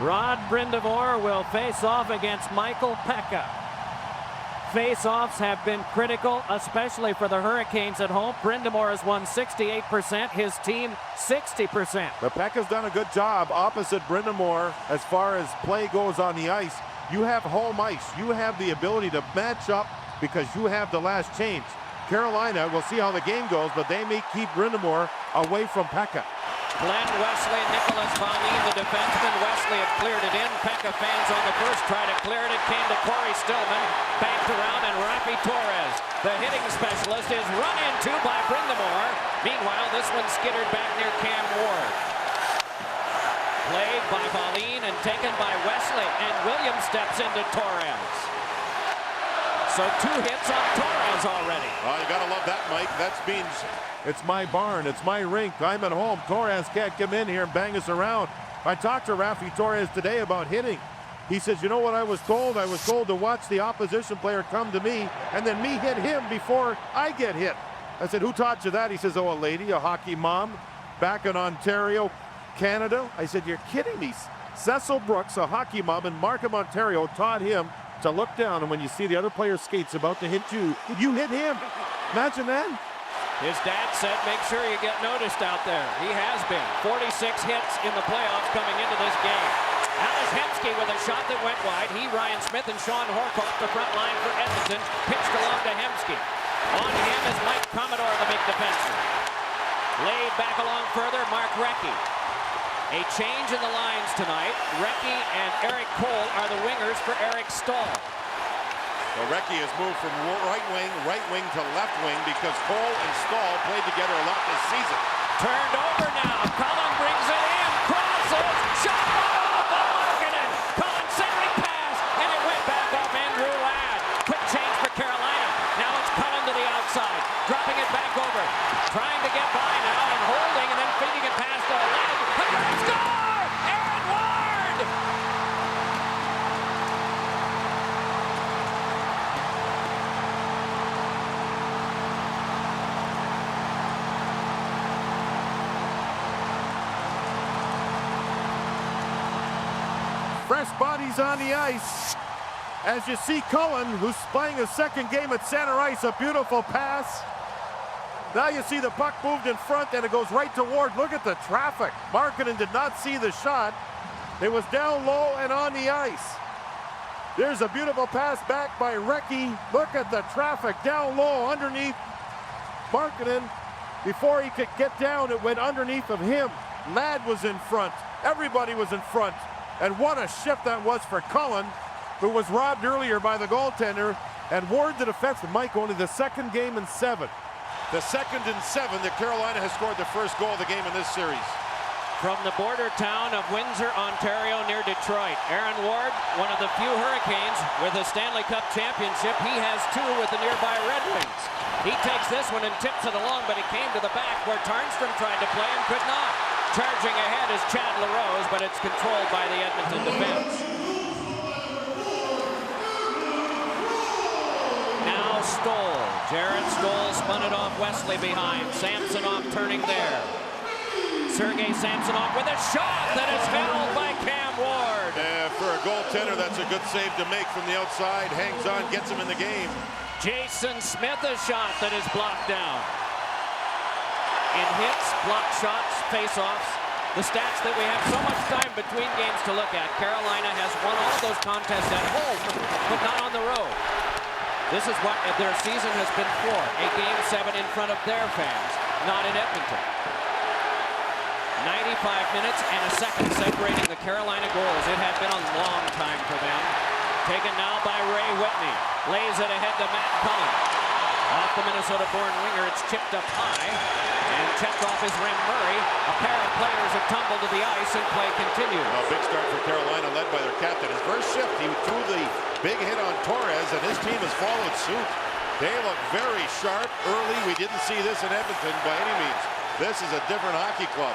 Rod Brind'Amour will face off against Michael Peca. Face-offs have been critical, especially for the Hurricanes at home. Brind'Amour has won 68%, his team 60%. But Peca's done a good job opposite Brind'Amour as far as play goes on the ice. You have home ice. You have the ability to match up because you have the last change. Carolina, we'll see how the game goes, but they may keep Brind'Amour away from Peca. Glenn Wesley, Nicholas Valine, the defenseman. Wesley had cleared it in. Peca fans on the first try to clear it. It came to Corey Stillman. Banked around, and Raffi Torres, the hitting specialist, is run into by Brind'Amour. Meanwhile, this one skittered back near Cam Ward. Played by Valine and taken by Wesley, and Williams steps into Torres. So 2 hits on Torres already. Oh, you gotta love that, Mike. That means it's my barn, it's my rink, I'm at home. Torres can't come in here and bang us around. I talked to Raffi Torres today about hitting. He says, you know what I was told? I was told to watch the opposition player come to me and then me hit him before I get hit. I said, who taught you that? He says, oh, a lady, a hockey mom, back in Ontario, Canada. I said, you're kidding me. Cecil Brooks, a hockey mom in Markham, Ontario, taught him to look down, and when you see the other player's skates about to hit you, you hit him. Imagine that. His dad said, make sure you get noticed out there. He has been. 46 hits in the playoffs coming into this game. Ales Hemsky with a shot that went wide. He, Ryan Smith, and Sean Horcoff, the front line for Edmonton, pitched along to Hemsky. On him is Mike Commodore, the big defenseman. Laid back along further, Mark Recchi. A change in the lines tonight. Recchi and Eric Cole are the wingers for Eric Staal. Well, Recchi has moved from right wing to left wing because Cole and Staal played together a lot this season. Turned over now. Cullen brings it in. Crosses. Shot off of Markkanen. Cullen centering pass. And it went back off Andrew Ladd. Quick change for Carolina. Now it's Cullen to the outside. Dropping it back over. Trying to get by now and holding and then feeding it past Ladd. A great score! Aaron Ward! Fresh bodies on the ice. As you see Cullen, who's playing his second game at center ice, a beautiful pass. Now you see the puck moved in front and it goes right toward. Look at the traffic. Markkanen did not see the shot. It was down low and on the ice. There's a beautiful pass back by Recchi. Look at the traffic down low underneath Markkanen. Before he could get down, it went underneath of him. Ladd was in front. Everybody was in front. And what a shift that was for Cullen, who was robbed earlier by the goaltender. And Ward, the defenseman. Mike, only the second game in 7. The second in 7 that Carolina has scored the first goal of the game in this series. From the border town of Windsor, Ontario, near Detroit, Aaron Ward, one of the few Hurricanes with a Stanley Cup championship. He has 2 with the nearby Red Wings. He takes this one and tips it along, but he came to the back where Tarnstrom tried to play and could not. Charging ahead is Chad LaRose, but it's controlled by the Edmonton defense. Now Stoll. Jared Stoll spun it off Wesley behind. Samsonov turning there. Sergei Samsonov with a shot that is held by Cam Ward. For a goaltender, that's a good save to make from the outside. Hangs on, gets him in the game. Jason Smith, a shot that is blocked down. In hits, blocked shots, face-offs, the stats that we have so much time between games to look at. Carolina has won all those contests at home, but not on the road. This is what their season has been for. A Game 7 in front of their fans, not in Edmonton. 95 minutes and a second separating the Carolina goals. It had been a long time for them. Taken now by Ray Whitney. Lays it ahead to Matt Cullen. Off the Minnesota-born winger, it's chipped up high. And checked off is Rim Murray. A pair of players have tumbled to the ice and play continues. A big start for Carolina, led by their captain. His first shift, he threw the big hit on Torres, and his team has followed suit. They look very sharp early. We didn't see this in Edmonton by any means. This is a different hockey club.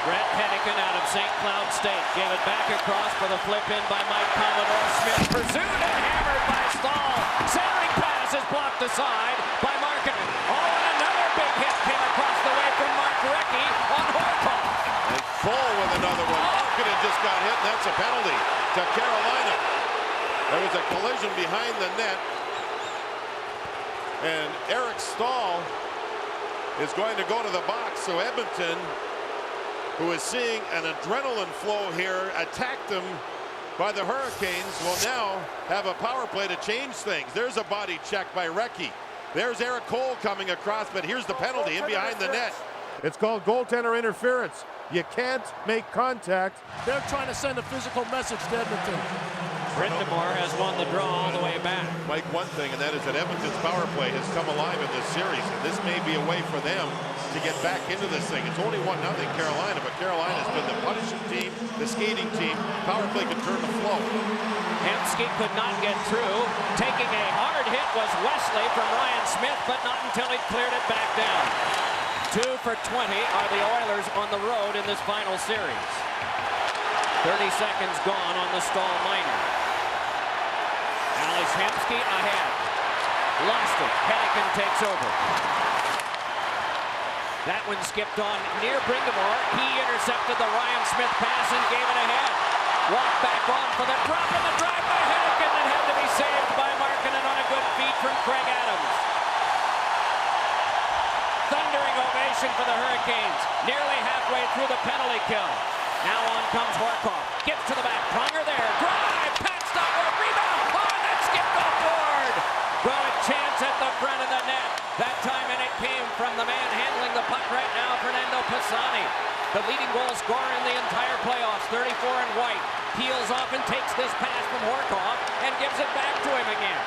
Brett Hennigan out of St. Cloud State gave it back across for the flip in by Mike Commodore. Smith pursued and hammered by Staal. Centering pass is blocked aside by Markkanen. Oh, and another big hit came across the way from Mark Recchi on Horcoff. And Full with another one. Oh, Markkanen just got hit, and that's a penalty to Carolina. There was a collision behind the net. And Eric Staal is going to go to the box. So Edmonton, who is seeing an adrenaline flow here, attacked them by the Hurricanes, will now have a power play to change things. There's a body check by Recchi. There's Eric Cole coming across, but here's the penalty in behind the net. It's called goaltender interference. You can't make contact. They're trying to send a physical message to Edmonton. Brind'Amour has won the draw all the way back. Mike, one thing, and that is that Edmonton's power play has come alive in this series, and this may be a way for them to get back into this thing. It's only 1-0 Carolina, but Carolina's been the punishing team, the skating team. Power play can turn the flow. Hemsky could not get through. Taking a hard hit was Wesley from Ryan Smith, but not until he cleared it back down. 2 for 20 are the Oilers on the road in this final series. 30 seconds gone on the Staal minor. Alex Hemsky ahead. Lost it. Henican takes over. That one skipped on near Brind'Amour. He intercepted the Ryan Smith pass and gave it ahead. Walked back on for the drop, and the drive by Henican that had to be saved by Markkanen on a good feed from Craig Adams. Thundering ovation for the Hurricanes. Nearly halfway through the penalty kill. Now on comes Horcoff. Gets to the back. Pronger there. Drive. Pat Steinberg. Rebound. Oh, and that skipped off board. Got a chance at the front of the net. That time, and it came from the man handling the puck right now, Fernando Pisani. The leading goal scorer in the entire playoffs, 34 in white. Peels off and takes this pass from Horcoff and gives it back to him again.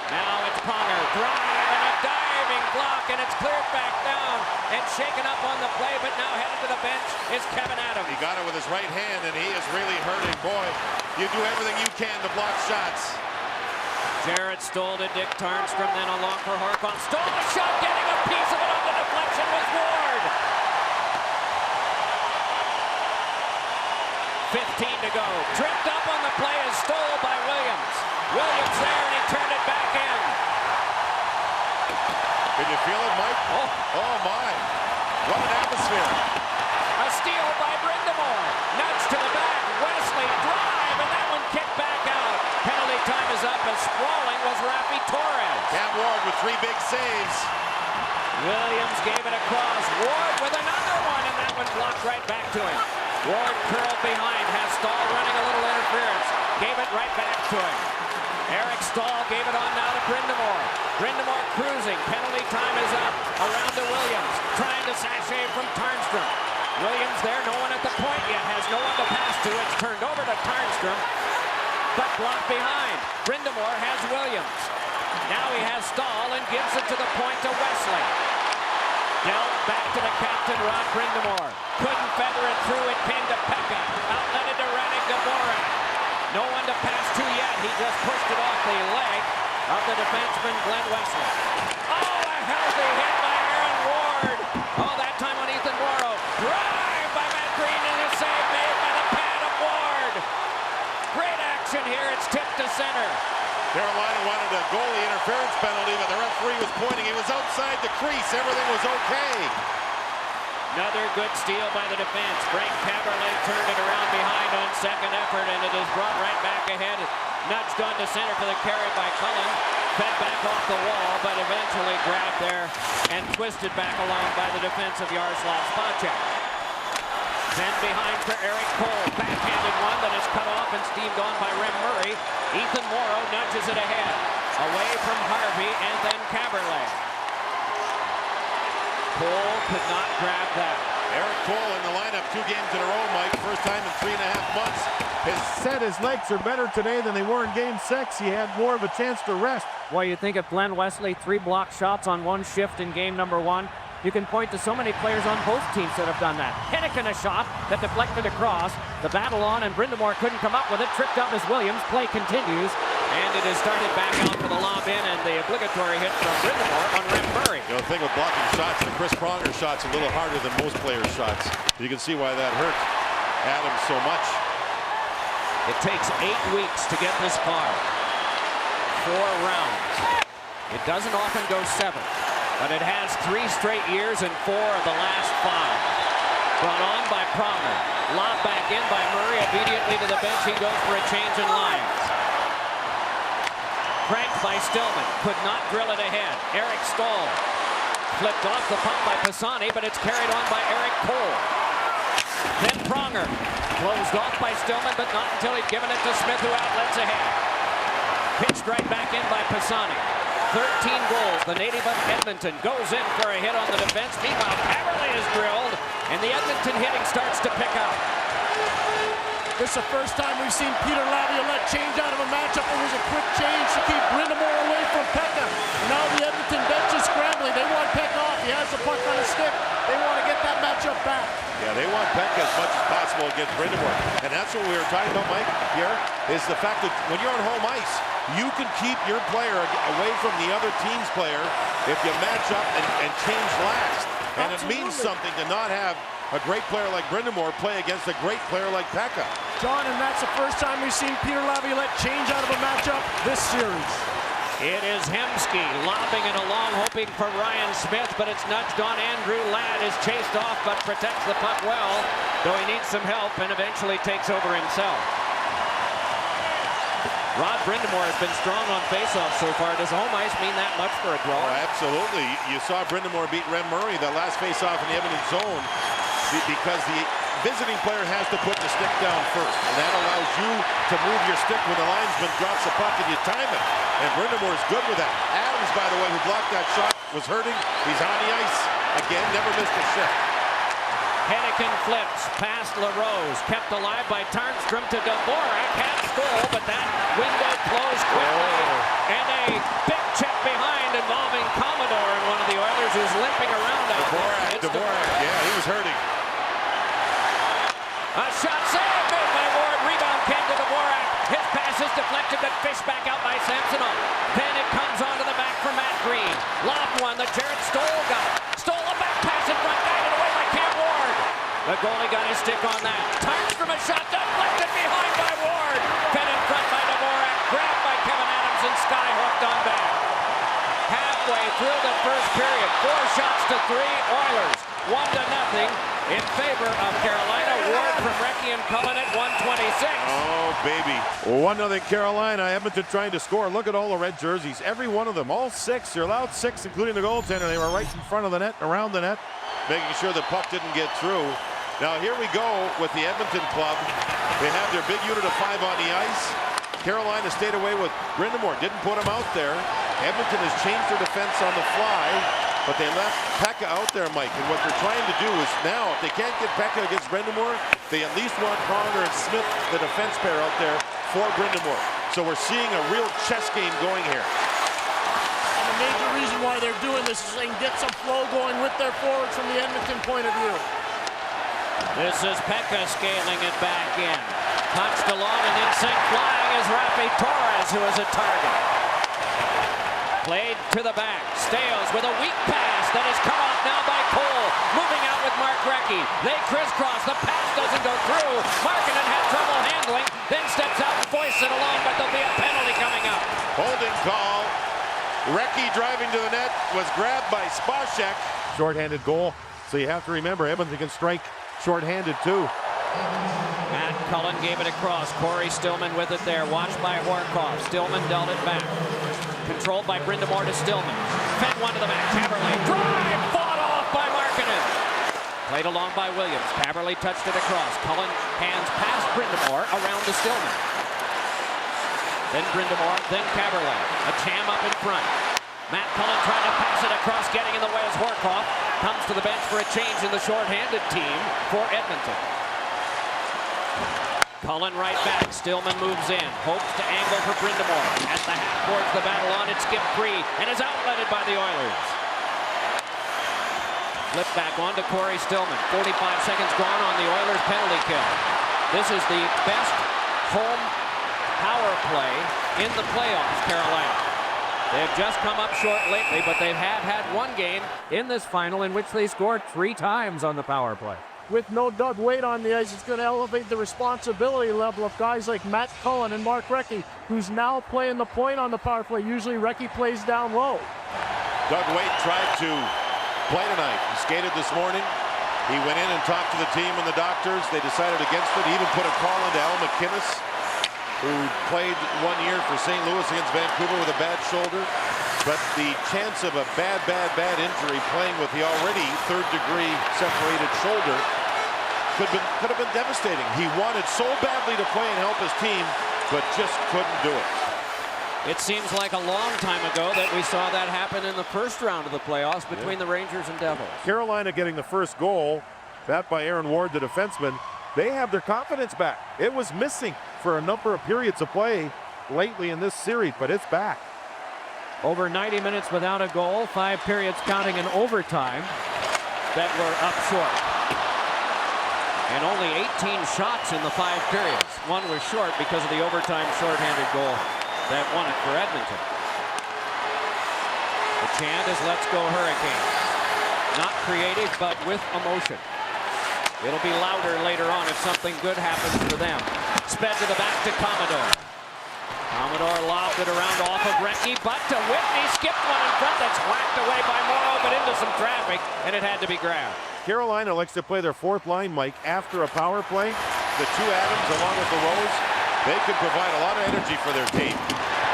Now it's Pronger. Drive and a diving block, and it's cleared back down and shaken up on the play, but now headed to the bench is Kevin Adams. He got it with his right hand, and he is really hurting. Boy, you do everything you can to block shots. Jarrett Stoll to Dick Tarnstrom, then along for Horcoff. Stoll a shot, getting a piece of it on the deflection was Ward. 15 to go. Tripped up on the play is Stoll by Williams. Williams there, and he turned it back in. Can you feel it, Mike? Oh my. What an atmosphere. A steal by Brind'Amour. Nudge to the back. Wesley drive, and that one kicked back out. Penalty time is up, and sprawling was Raffi Torres. Cam Ward with 3 big saves. Williams gave it across. Ward with another one, and that one blocked right back to him. Ward curled behind, has Staal running a little interference. Gave it right back to him. Eric Staal gave it on now to Brind'Amour. Brind'Amour cruising. Penalty time is up. Around to Williams. Trying to sachet from Tarnstrom. Williams there, no one at the point yet. Has no one to pass to. It's turned over to Tarnstrom, but blocked behind. Brind'Amour has Williams. Now he has Staal and gives it to the point to Wesley. Dealt back to the captain, Rod Brind'Amour. Couldn't feather it through. It came to Pekka. Outletted to Radek Dvorak. No one to pass to yet. He just pushed it off the leg of the defenseman, Glenn Wesley. Oh, a healthy hit by Aaron Ward. Oh, that time on Ethan Morrow. Drive by Matt Green, and a save made by the pad of Ward. Great action here. It's tipped to center. Carolina wanted a goalie interference penalty, but the referee was pointing. He was outside the crease. Everything was okay. Another good steal by the defense. Frank Caberlet turned it around behind on second effort, and it is brought right back ahead. Nudged on to center for the carry by Cullen. Fed back off the wall, but eventually grabbed there and twisted back along by the defense of Jaroslav Spacek. Then behind for Eric Cole. Backhanded one that is cut off and steamed on by Rem Murray. Ethan Morrow nudges it ahead. Away from Harvey and then Caberlet. Cole could not grab that. Eric Cole in the lineup 2 games in a row, Mike. First time in 3.5 months. His legs are better today than they were in game 6. He had more of a chance to rest. Well, you think of Glenn Wesley, 3 block shots on 1 shift in game number 1. You can point to so many players on both teams that have done that. Henican a shot that deflected across. The battle on, and Brind'Amour couldn't come up with it. Tripped up as Williams. Play continues. And it has started back out for the lob in, and the obligatory hit from Brind'Amour on Rem Murray. You know, the thing with blocking shots, the Chris Pronger shot's a little harder than most players' shots. You can see why that hurt Adams so much. It takes 8 weeks to get this far. 4 rounds. It doesn't often go 7. But it has 3 straight years and 4 of the last 5. Brought on by Pronger. Lob back in by Murray, Obediently to the bench, he goes for a change in lines. Cranked by Stillman, could not drill it ahead. Eric Stahl flipped off the puck by Pisani, but it's carried on by Eric Cole. Then Pronger, closed off by Stillman, but not until he'd given it to Smith, who outlets ahead. Pitched right back in by Pisani. 13 goals. The native of Edmonton goes in for a hit on the defense. Meanwhile, Kaberle is drilled, and the Edmonton hitting starts to pick up. This is the first time we've seen Peter Laviolette change out of a matchup. It was a quick change to keep Brind'Amour away from Pekka. Now the Edmonton bench is scrambling. They want Pekka off. He has the puck on his stick. They want to get that matchup back. Yeah, they want Pekka as much as possible against Brind'Amour. And that's what we were talking about, Mike, here, is the fact that when you're on home ice, you can keep your player away from the other team's player if you match up and change last. And it means something to not have a great player like Brind'Amour play against a great player like Pekka. John, and that's the first time we've seen Peter Laviolette change out of a matchup this series. It is Hemsky lobbing it along, hoping for Ryan Smith, but it's nudged on. Andrew Ladd is chased off, but protects the puck well, though he needs some help and eventually takes over himself. Rod Brind'Amour has been strong on faceoffs so far. Does home ice mean that much for a draw? Oh, absolutely. You saw Brind'Amour beat Rem Murray the last faceoff in the Edmonton zone because the visiting player has to put the stick down first, and that allows you to move your stick when the linesman drops the puck and you time it. And Brind'Amour is good with that. Adams, by the way, who blocked that shot, was hurting. He's on the ice again, never missed a shift. Hennigan flips past LaRose, kept alive by Tarnstrom to Dvorak. Had goal, but that window closed quickly. And a big check behind involving Commodore, and one of the Oilers who's limping around out there. Dvorak, yeah, he was hurting. A shot save made by Ward. Rebound came to Dvorak. His pass is deflected, but fished back out by Samsonov. Then it comes onto the back for Matt Green. Lobbed one that Jared Stoll got. Stole a back pass in front, guided away by Cam Ward. The goalie got his stick on that. Tarnstrom a shot deflected behind by Ward. Fed in front by Dvorak. Grabbed by Kevin Adams and skyhooked on back. Halfway through the first period, 4 shots to 3 Oilers. 1-0 in favor of Carolina. Ward from Recchi and Cullen at 1:26. Oh, baby. 1-0 Carolina. Edmonton trying to score. Look at all the red jerseys. Every one of them. All 6. You're allowed 6, including the goaltender. They were right in front of the net, around the net, making sure the puck didn't get through. Now here we go with the Edmonton club. They have their big unit of 5 on the ice. Carolina stayed away with Brind'Amour. Didn't put him out there. Edmonton has changed their defense on the fly, but they left Pekka out there, Mike. And what they're trying to do is now, if they can't get Pekka against Brind'Amour, they at least want Pronger and Smith, the defense pair, out there for Brind'Amour. So we're seeing a real chess game going here. And the major reason why they're doing this is they can get some flow going with their forwards from the Edmonton point of view. This is Pekka scaling it back in. Punched along and in sync flying is Rafi Torres, who is a target. Played to the back. Stales with a weak pass that is cut off now by Cole. Moving out with Mark Recchi. They crisscross. The pass doesn't go through. Markkanen had trouble handling. Then steps out and foists it along, but there'll be a penalty coming up. Holding call. Recchi driving to the net was grabbed by Spacek. Short-handed goal. So you have to remember, Edmonton can strike short-handed too. Matt Cullen gave it across. Corey Stillman with it there. Watched by Horkoff. Stillman dealt it back. Controlled by Brind'Amour to Stillman. Fed one to the back. Kaberle. Drive! Fought off by Markkanen. Played along by Williams. Kaberle touched it across. Cullen hands past Brind'Amour around to Stillman. Then Brind'Amour, then Kaberle. A jam up in front. Matt Cullen trying to pass it across, getting in the way as Horkoff comes to the bench for a change in the short-handed team for Edmonton. Cullen right back. Stillman moves in. Hopes to angle for Brind'Amour. At the half towards the battle on it. Skipped free and is outletted by the Oilers. Flip back on to Corey Stillman. 45 seconds gone on the Oilers penalty kill. This is the best home power play in the playoffs, Carolina. They've just come up short lately, but they have had one game in this final in which they scored 3 times on the power play. With no Doug Weight on the ice, it's going to elevate the responsibility level of guys like Matt Cullen and Mark Recchi, who's now playing the point on the power play. Usually Recchi plays down low. Doug Weight tried to play tonight. He skated this morning. He went in and talked to the team and the doctors. They decided against it. He even put a call into Al MacInnis, who played 1 year for St. Louis against Vancouver with a bad shoulder. But the chance of a bad injury playing with the already third-degree separated shoulder could have been devastating. He wanted so badly to play and help his team, but just couldn't do it. It seems like a long time ago that we saw that happen in the first round of the playoffs between the Rangers and Devils. Carolina getting the first goal, that by Aaron Ward, the defenseman. They have their confidence back. It was missing for a number of periods of play lately in this series, but it's back. Over 90 minutes without a goal, 5 periods counting in overtime that were up short. And only 18 shots in the 5 periods. One was short because of the overtime shorthanded goal that won it for Edmonton. The chant is "Let's go Hurricanes." Not creative, but with emotion. It'll be louder later on if something good happens for them. Sped to the back to Commodore. Commodore lobbed it around off of Recchi, but to Whitney, skipped one in front that's whacked away by Morrow, but into some traffic, and it had to be grabbed. Carolina likes to play their fourth line, Mike, after a power play. The two Adams along with the Rose, they could provide a lot of energy for their team.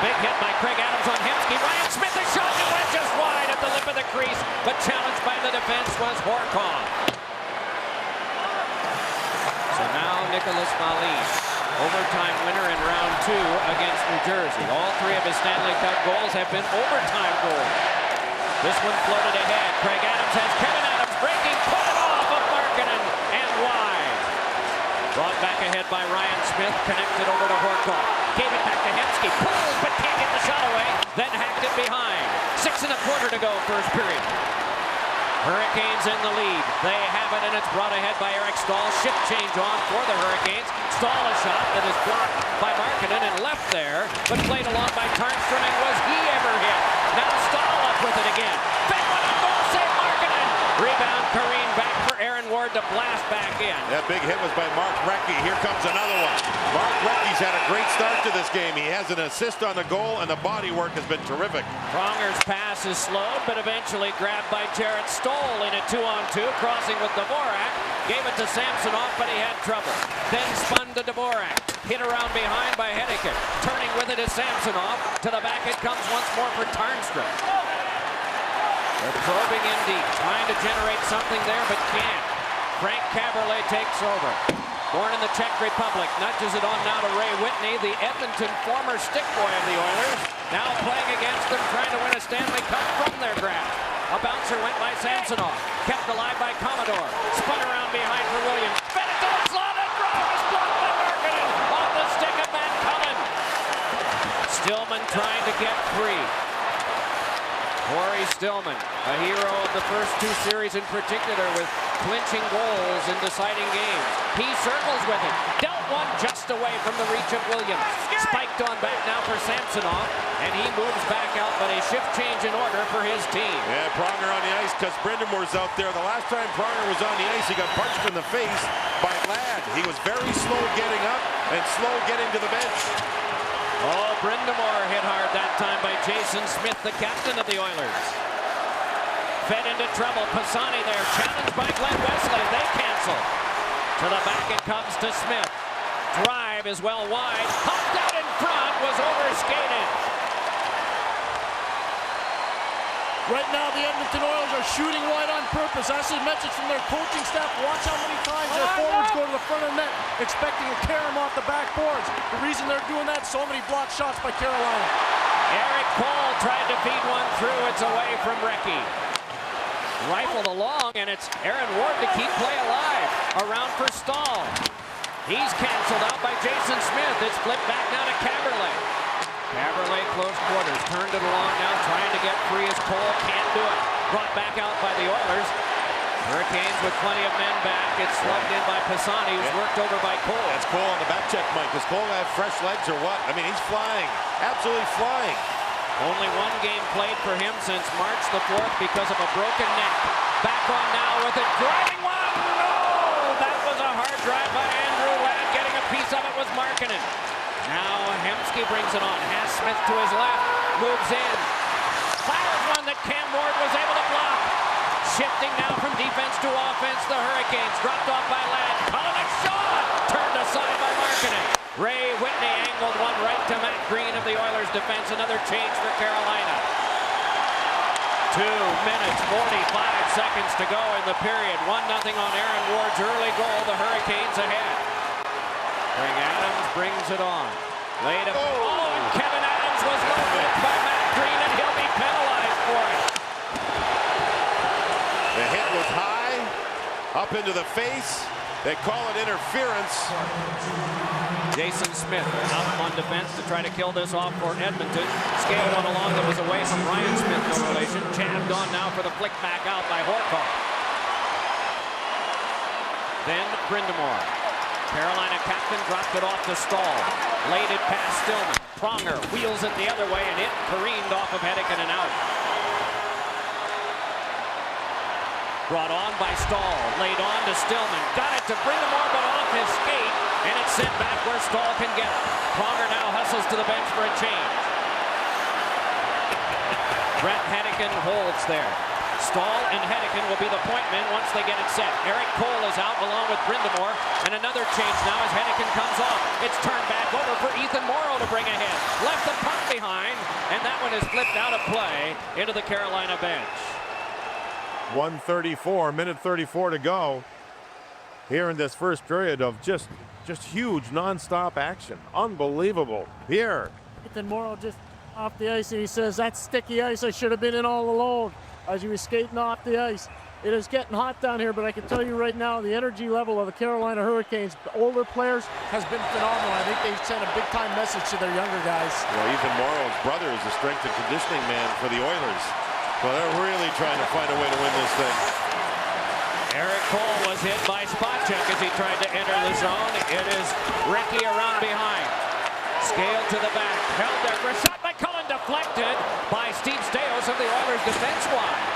Big hit by Craig Adams on Hemsky. Ryan Smith is shot and went just wide at the lip of the crease, but challenged by the defense was Horcoff. So now Nicholas Malin, overtime winner in round 2 against New Jersey. All 3 of his Stanley Cup goals have been overtime goals. This one floated ahead. Craig Adams has Kevin Adams breaking, put it off of Markkanen and wide. Brought back ahead by Ryan Smith, connected over to Horcoff. Gave it back to Hemsky, pulls but can't get the shot away, then hacked it behind. 6 1/4 to go, first period. Hurricanes in the lead. They have it, and it's brought ahead by Eric Staal. Shift change on for the Hurricanes. Staal a shot that is blocked by Markkanen and left there, but played along by Tarnstrom, and was he ever hit? Now Staal up with it again. Big one on goal, save Markkanen. Rebound, Kareen back for Aaron Ward to blast back in. That big hit was by Mark Recchi. Here comes another one. Mark Recchi's had a great start to this game. He has an assist on the goal, and the body work has been terrific. Pronger's pass is slowed, but eventually grabbed by Jarrett Stoll in a 2-on-2, crossing with Dvorak. Gave it to Samsonov, but he had trouble. Then spun to Dvorak. Hit around behind by Henneken. Turning with it is Samsonov. To the back it comes once more for Tarnstrom. They're probing in deep, trying to generate something there, but can't. Frank Kaberle takes over. Born in the Czech Republic, nudges it on now to Ray Whitney, the Edmonton former stick boy of the Oilers. Now playing against them, trying to win a Stanley Cup from their grasp. A bouncer went by Samsonov, kept alive by Commodore. Spun around behind for Williams. Fed it to the slot, and draw is blocked by Markkanen off the stick of Matt Cullen. Stillman trying to get free. Corey Stillman, a hero of the first 2 series in particular, with clinching goals in deciding games. He circles with it. Dealt one just away from the reach of Williams. Spiked on back now for Samsonov, and he moves back out, but a shift change in order for his team. Yeah, Pronger on the ice because Brindamore's out there. The last time Pronger was on the ice, he got punched in the face by Ladd. He was very slow getting up and slow getting to the bench. Oh, Brindamore hit hard that time by Jason Smith, the captain of the Oilers. Fed into trouble. Pisani there, challenged by Glenn Wesley. They cancel. To the back it comes to Smith. Drive is well wide. Hopped out in front, was overskated. Right now, the Edmonton Oilers are shooting wide on purpose. That's a message from their coaching staff. Watch how many times their forwards go to the front of the net, expecting to tear them off the backboards. The reason they're doing that, so many blocked shots by Carolina. Eric Cole tried to feed one through. It's away from Recchi. Rifled along, and it's Aaron Ward to keep play alive. Around for Staal. He's canceled out by Jason Smith. It's flipped back now to Kaberle. Kaberle close quarters, turned it along now, trying to get free as Cole can't do it. Brought back out by the Oilers. Hurricanes with plenty of men back. It's slugged in by Pisani, who's worked over by Cole. That's Cole on the back check, Mike. Does Cole have fresh legs or what? I mean, he's flying, absolutely flying. Only 1 game played for him since March the 4th because of a broken neck. Back on now with it, driving one. No! That was a hard drive by Andrew Ladd. Getting a piece of it was Markkanen. Now Hemsky brings it on. Has Smith to his left. Moves in. Fires one that Cam Ward was able to block. Shifting now from defense to offense, the Hurricanes dropped off by Ladd. Cullen a shot! Turned aside by Markkanen. Ray Whitney angled one right to Matt Green of the Oilers defense. Another change for Carolina. 2 minutes, 45 seconds to go in the period. 1-0 on Aaron Ward's early goal. The Hurricanes ahead. Craig Adams brings it on. Laid up. Oh, and Kevin Adams was loaded by Matt Green, and he'll be penalized for it. The hit was high, up into the face. They call it interference. Jason Smith out on defense to try to kill this off for Edmonton. Scaled one along that was away from Ryan Smith, no relation. Jabbed on now for the flick back out by Horcoff. Then Brind'Amour. Carolina captain dropped it off to Stahl. Laid it past Stillman. Pronger wheels it the other way, and it careened off of Hedican and out. Brought on by Stahl. Laid on to Stillman. Got it to Brind'Amour, but off his skate. And it's sent back where Stahl can get it. Pronger now hustles to the bench for a change. Brett Hedican holds there. Stahl and Hedican will be the point men once they get it set. Eric Cole is out along with Brind'Amour. And another change now as Hedican comes off. It's turned back over for Ethan Morrow to bring ahead. Left the puck behind. And that one is flipped out of play into the Carolina bench. 1:34, minute 34 to go. Here in this first period of just huge non-stop action. Unbelievable. Here. Ethan Morrow just off the ice, and he says, "That's sticky ice. I should have been in all alone," as he was skating off the ice. It is getting hot down here, but I can tell you right now, the energy level of the Carolina Hurricanes, the older players, has been phenomenal. I think they've sent a big-time message to their younger guys. Well, Ethan Morrow's brother is the strength and conditioning man for the Oilers. Well, they're really trying to find a way to win this thing. Eric Cole was hit by Spacek as he tried to enter the zone. It is Recchi around behind. Scaled to the back. Held there for a shot by Cullen. Deflected by Steve Staios of the Oilers defense wide.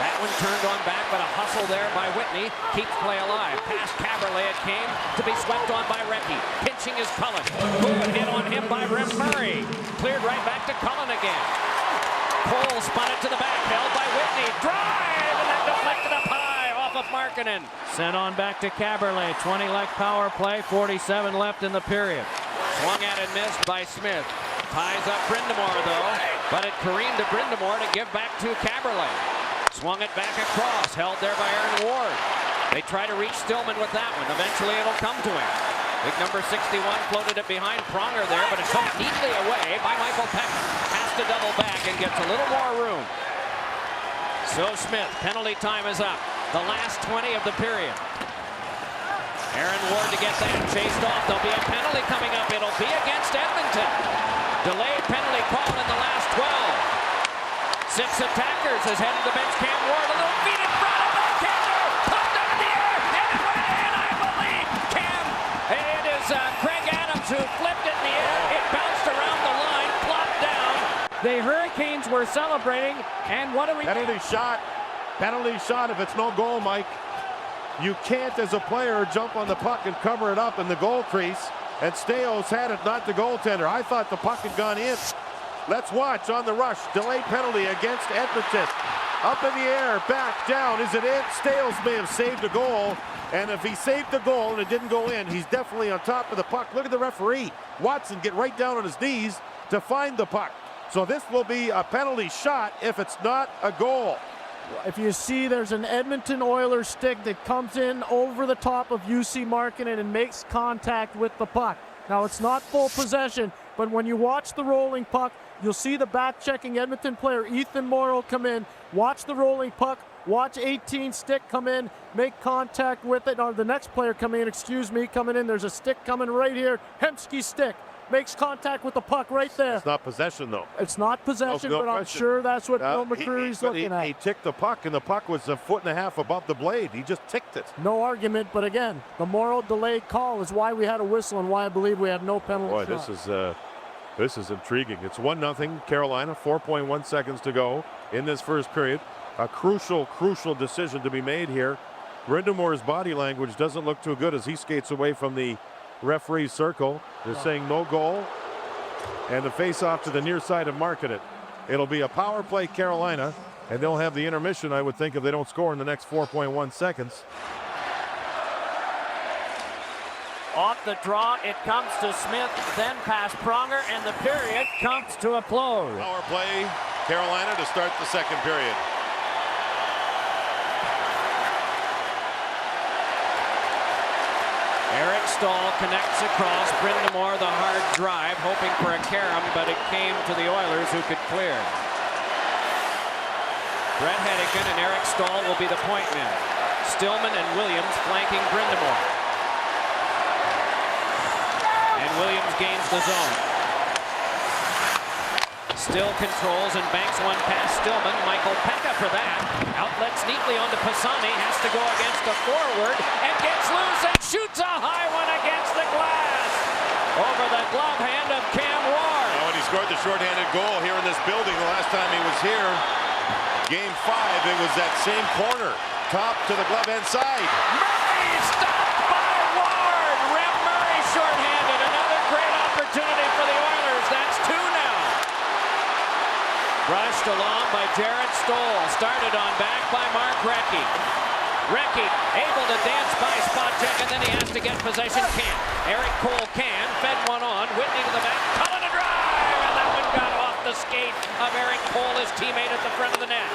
That one turned on back, but a hustle there by Whitney. Keeps play alive. Past Caberlet it came to be swept on by Recchi. Pinching is Cullen. Moving hit on him by Rem Murray. Cleared right back to Cullen again. Cole spun it to the back. Held by Whitney. Drive! And then deflected up high of Markkanen. Sent on back to Caberlet. 20-leg power play. 47 left in the period. Swung at and missed by Smith. Ties up Brind'Amour though, but it careened to Brind'Amour to give back to Caberlet. Swung it back across, held there by Aaron Ward. They try to reach Stillman with that one. Eventually it'll come to him. Big number 61 floated it behind Pronger there, but it's hooked neatly away by Michael Peca. Has to double back and gets a little more room. So Smith, penalty time is up. The last 20 of the period. Aaron Ward to get that chased off. There'll be a penalty coming up. It'll be against Edmonton. Delayed penalty call in the last 12. 6 attackers has headed to bench. Cam Ward, a little feed in front of backhander. Popped up in the air, and it went in, I believe. It is Craig Adams who flipped it in the air. It bounced around the line, plopped down. The Hurricanes were celebrating, and what do we... Penalty shot. Penalty shot if it's no goal, Mike. You can't, as a player, jump on the puck and cover it up in the goal crease. And Staios had it, not the goaltender. I thought the puck had gone in. Let's watch on the rush. Delayed penalty against Edmonton. Up in the air, back, down. Is it in? Staios may have saved a goal. And if he saved the goal and it didn't go in, he's definitely on top of the puck. Look at the referee. Watson get right down on his knees to find the puck. So this will be a penalty shot if it's not a goal. If you see, there's an Edmonton Oilers stick that comes in over the top of UC Markkanen and makes contact with the puck. Now, it's not full possession, but when you watch the rolling puck, you'll see the back-checking Edmonton player, Ethan Morrow, come in, watch the rolling puck, watch 18 stick come in, make contact with it, or the next player coming in, there's a stick coming right here, Hemsky stick. Makes contact with the puck right there. It's not possession, though. It's not possession, No but I'm question. sure that's what Bill McCreary's looking at. He ticked the puck, and the puck was 1.5 feet above the blade. He just ticked it. No argument, but again, the Morrow delayed call is why we had a whistle and why I believe we had no penalty shot. This is intriguing. It's 1-0 Carolina, 4.1 seconds to go in this first period. A crucial decision to be made here. Brind'Amour's body language doesn't look too good as he skates away from the referee's circle. They're saying no goal, and the face-off to the near side of Markkanen. It'll be a power play Carolina. And they'll have the intermission, I would think, if they don't score in the next 4.1 seconds. Off the draw, it comes to Smith, then past Pronger, and the period comes to a close. Power play, Carolina to start the second period. Eric Staal connects across. Brind'Amour, the hard drive, hoping for a carom, but it came to the Oilers, who could clear. Brett Hedican and Eric Staal will be the point men. Stillman and Williams flanking Brind'Amour. And Williams gains the zone. Still controls and banks one past Stillman. Michael Pekka for that. Outlets neatly onto Pisani. Has to go against the forward and gets loose and shoots a high one against the glass. Over the glove hand of Cam Ward. When he scored the shorthanded goal here in this building the last time he was here, Game 5, it was that same corner. Top to the glove hand side. Murray stopped by Ward. Rem Murray shorthanded. Another great opportunity for the Oilers. That's 2 now. Brushed along by Jarrett Stoll. Started on back by Mark Recchi. Recchi able to dance by Spacek, and then he has to get possession. Can't. Eric Cole can. Fed one on. Whitney to the back. Cullen a drive. And that one got off the skate of Eric Cole, his teammate at the front of the net.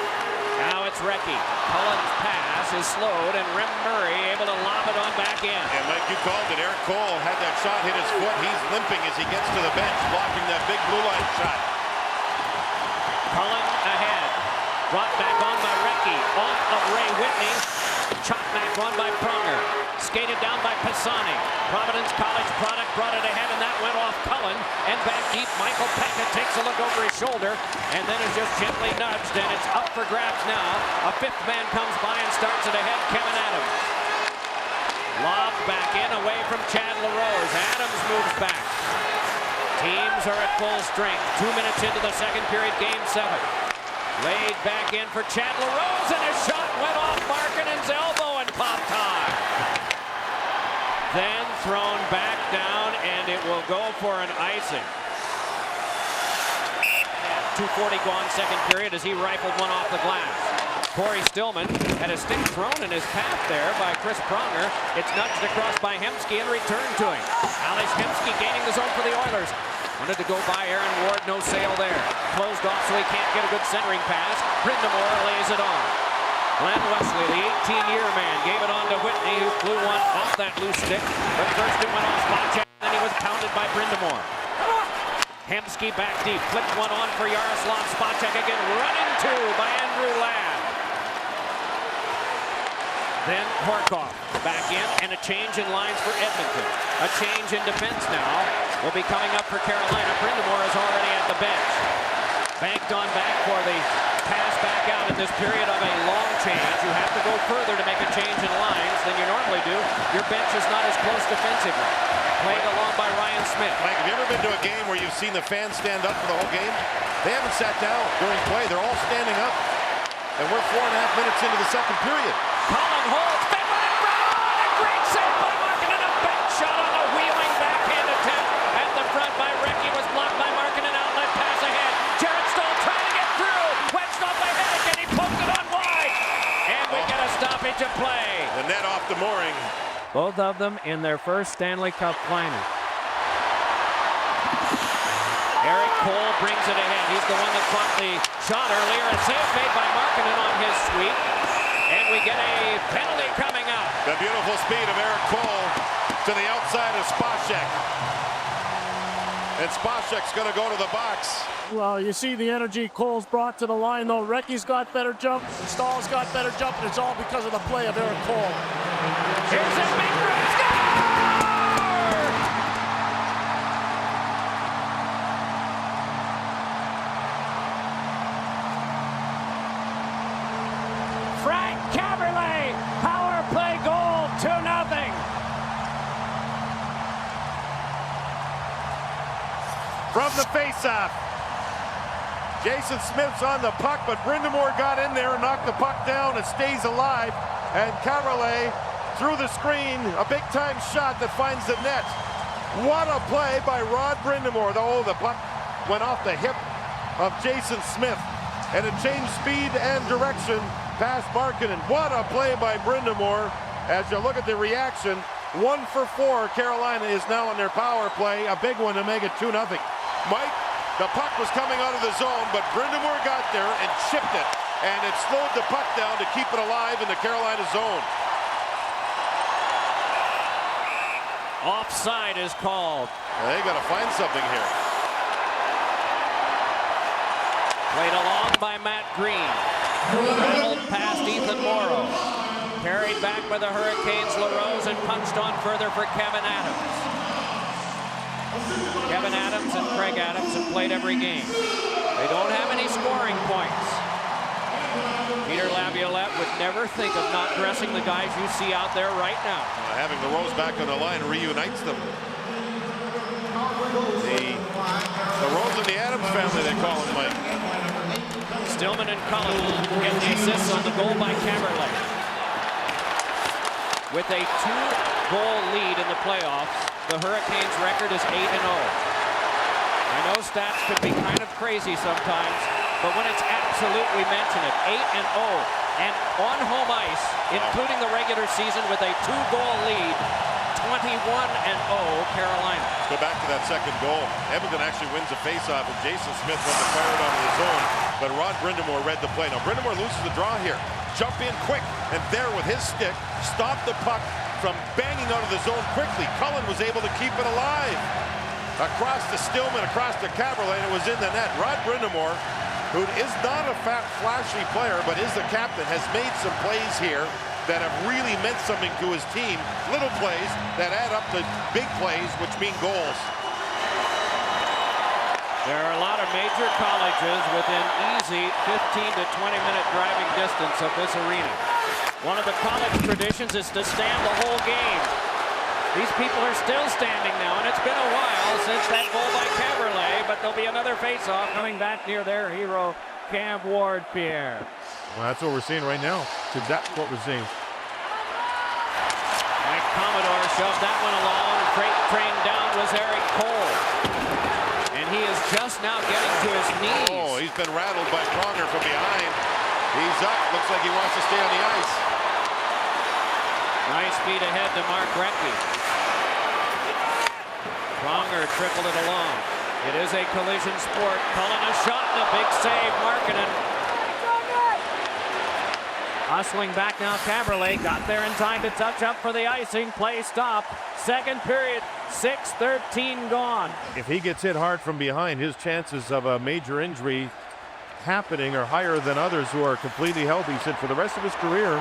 Now it's Recchi. Cullen's pass is slowed, and Rem Murray able to lob it on back in. And Mike, you called it. Eric Cole had that shot hit his foot. He's limping as he gets to the bench, blocking that big blue line shot. Cullen ahead. Brought back on by Recchi. Off of Ray Whitney. Chopped back on by Pronger. Skated down by Pisani. Providence College product brought it ahead, and that went off Cullen. And back deep, Michael Pekka takes a look over his shoulder, and then is just gently nudged, and it's up for grabs now. A fifth man comes by and starts it ahead, Kevin Adams. Lobbed back in, away from Chad LaRose. Adams moves back. Teams are at full strength. 2 minutes into the second period, Game 7. Laid back in for Chad LaRose, and his shot went off Markkanen's elbow and popped high. Then thrown back down, and it will go for an icing. 2:40 gone second period as he rifled one off the glass. Corey Stillman had a stick thrown in his path there by Chris Pronger. It's nudged across by Hemsky and returned to him. Alex Hemsky gaining the zone for the Oilers. Wanted to go by Aaron Ward, no sail there. Closed off so he can't get a good centering pass. Brind'Amour lays it on. Glenn Wesley, the 18-year man, gave it on to Whitney, who flew one off that loose stick. But first it went off Spacek, then he was pounded by Brind'Amour. Hemsky back deep, flipped one on for Jaroslav Spacek again, run into by Andrew Ladd. Then Horkoff back in, and a change in lines for Edmonton. A change in defense now will be coming up for Carolina. Brind'Amour is already at the bench. Banked on back for the pass back out in this period of a long change. You have to go further to make a change in lines than you normally do. Your bench is not as close defensively. Played along by Ryan Smith. Mike, have you ever been to a game where you've seen the fans stand up for the whole game? They haven't sat down during play. They're all standing up. And we're 4.5 minutes into the second period. Cullen holds, fed one in front. A great save by Markkanen. A bank shot on a wheeling backhand attempt at the front by Recchi. Was blocked by Markkanen. Outlet pass ahead. Jarrett Stoll trying to get through. Wedged off by Hedican. He poked it on wide. And we get a stoppage of play. The net off the mooring. Both of them in their first Stanley Cup final. Eric Cole brings it ahead. He's the one that caught the shot earlier. A save made by Markkanen on his sweep. And we get a penalty coming up. The beautiful speed of Eric Cole to the outside of Spacek. And Spacek's going to go to the box. Well, you see the energy Cole's brought to the line, though. Recchi's got better jump. Stahl's got better jump, and it's all because of the play of Eric Cole. Here's a big run. Frank Kaberle, power play goal, 2-0. From the faceoff. Jason Smith's on the puck, but Brind'Amour got in there and knocked the puck down. It stays alive, and Kaberle through the screen, a big-time shot that finds the net. What a play by Rod Brind'Amour. Oh, the puck went off the hip of Jason Smith. and it changed speed and direction past Markkanen. What a play by Brind'Amour. As you look at the reaction, 1 for 4. Carolina is now on their power play. A big one to make it 2-0. Mike, the puck was coming out of the zone, but Brind'Amour got there and chipped it. And it slowed the puck down to keep it alive in the Carolina zone. Offside is called. They got to find something here. Played along by Matt Green. Rattled past Ethan Morrow. Carried back by the Hurricanes' LaRose and punched on further for Kevin Adams. Kevin Adams and Craig Adams have played every game. They don't have any scoring points. Peter Laviolette would never think of not dressing the guys you see out there right now. Having LaRose back on the line reunites them. The Rose and the Adams family, they call him, Mike. Stillman and Cullen get the assists on the goal by Kaberle. With a 2-goal lead in the playoffs, the Hurricanes' record is 8-0. I know stats can be kind of crazy sometimes, but when it's absolutely mention it, 8-0, and on home ice, including the regular season with a 2-goal lead, 21-0 Carolina. Let's go back to that second goal. Edmonton actually wins the faceoff, and Jason Smith went to fire it onto the zone, but Rod Brind'Amour read the play. Now Brind'Amour loses the draw here. Jump in quick, and there with his stick, stop the puck from banging out of the zone quickly. Cullen was able to keep it alive. Across to Stillman, across to Kaberle, and it was in the net. Rod Brind'Amour, who is not a flashy player, but is the captain, has made some plays here that have really meant something to his team. Little plays that add up to big plays, which mean goals. There are a lot of major colleges within easy 15 to 20-minute driving distance of this arena. One of the college traditions is to stand the whole game. These people are still standing now, and it's been a while since that goal by Kaberle, but there'll be another face-off coming back near their hero, Cam Ward, Pierre. Well, that's what we're seeing right now. That's what we're seeing. Mike Commodore shoved that one along. Freight train down was Eric Cole. And he is just now getting to his knees. Oh, he's been rattled by Pronger from behind. He's up. Looks like he wants to stay on the ice. Nice feed ahead to Mark Recchi. Pronger trickled it along. It is a collision sport. Cullen a shot and a big save. Markkanen. Hustling back now, Kaberle got there in time to touch up for the icing. Play stop. Second period, 6:13 gone. If he gets hit hard from behind, his chances of a major injury happening are higher than others who are completely healthy. Said for the rest of his career.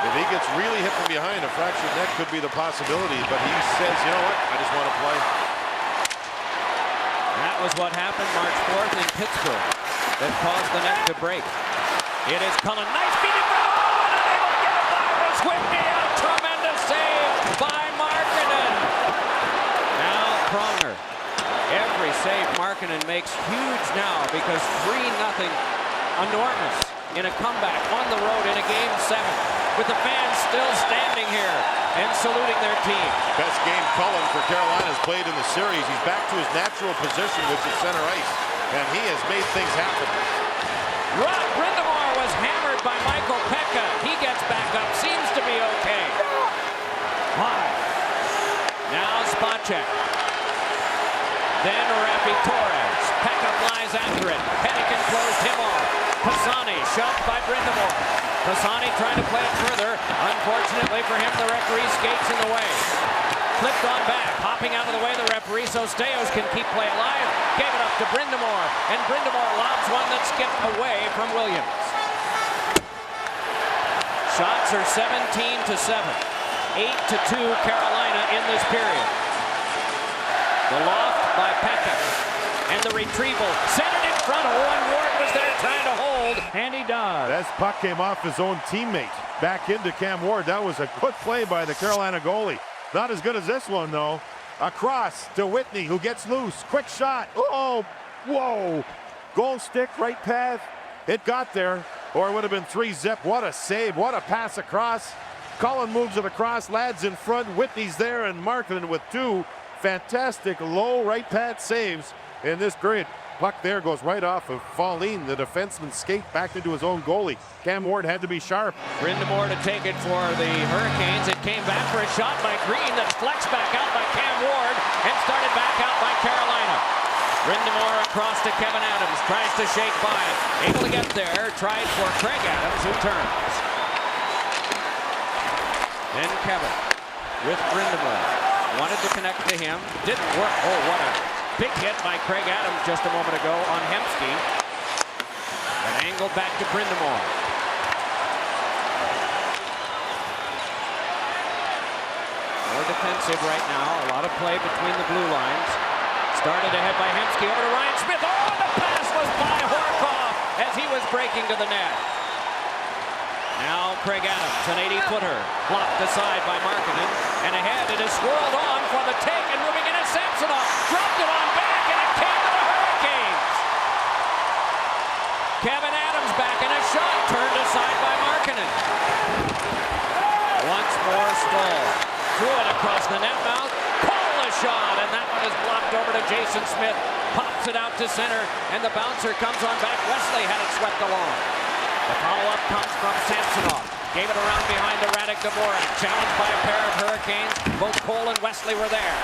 If he gets really hit from behind, a fractured neck could be the possibility, but he says, you know what, I just want to play. That was what happened March 4th in Pittsburgh that caused the net to break. It is Cullen. Nice feed in front. Unable to get it by Whitney. A tremendous save by Markkanen. Now Pronger. Every save Markkanen makes huge now because 3-0 enormous in a comeback on the road in a Game 7 with the fans still standing here and saluting their team. Best game Cullen for Carolina has played in the series. He's back to his natural position, which is center ice, and he has made things happen. Rod Brind'Amour was hammered by Michael Pekka. He gets back up, seems to be okay. High. Now Spacek. Then Raffi Torres. Pekka flies after it. Hennigan closed him off. Pisani shoved by Brind'Amour. Pisani trying to play it further. Unfortunately for him, the referee skates in the way. Flipped on back, hopping out of the way of the referee so Staios can keep play alive. Gave it up to Brind'Amour, and Brind'Amour lobs one that skipped away from Williams. Shots are 17-7. 8-2 Carolina in this period. The loft by Pekka. And the retrieval. Sent it in front. Owen Ward was there trying to hold. And he does. That puck came off his own teammate. Back into Cam Ward. That was a good play by the Carolina goalie. Not as good as this one, though. Across to Whitney, who gets loose. Quick shot. Oh, whoa. Goal stick, right path. It got there, or it would have been 3-zip. What a save. What a pass across. Cullen moves it across. Lads in front. Whitney's there, and Markkanen with two fantastic low right pad saves in this period. Puck there goes right off of Pauline. The defenseman skate back into his own goalie. Cam Ward had to be sharp. Brind'Amour to take it for the Hurricanes. It came back for a shot by Green that flexed back out by Cam Ward and started back out by Carolina. Brind'Amour across to Kevin Adams. Tries to shake by it. Able to get there. Tried for Craig Adams, who turns. Then Kevin with Brind'Amour. Wanted to connect to him. Didn't work. Oh, what a big hit by Craig Adams just a moment ago on Hemsky. An angle back to Brind'Amour. More defensive right now. A lot of play between the blue lines. Started ahead by Hemsky over to Ryan Smith. Oh, the pass was by Horkoff as he was breaking to the net. Now Craig Adams, an 80-footer, blocked aside by Markkanen, and ahead it is swirled on for the take, and moving in is Samsonov. Dropped it on back, and it came to the Hurricanes. Kevin Adams back in a shot, turned aside by Markkanen. Once more Stoll. Threw it across the net mouth. Pull a shot, and that one is blocked over to Jason Smith. Pops it out to center, and the bouncer comes on back. Wesley had it swept along. The follow-up comes from Samsonov. Gave it around behind to Radek Dvorak. Challenged by a pair of Hurricanes. Both Cole and Wesley were there.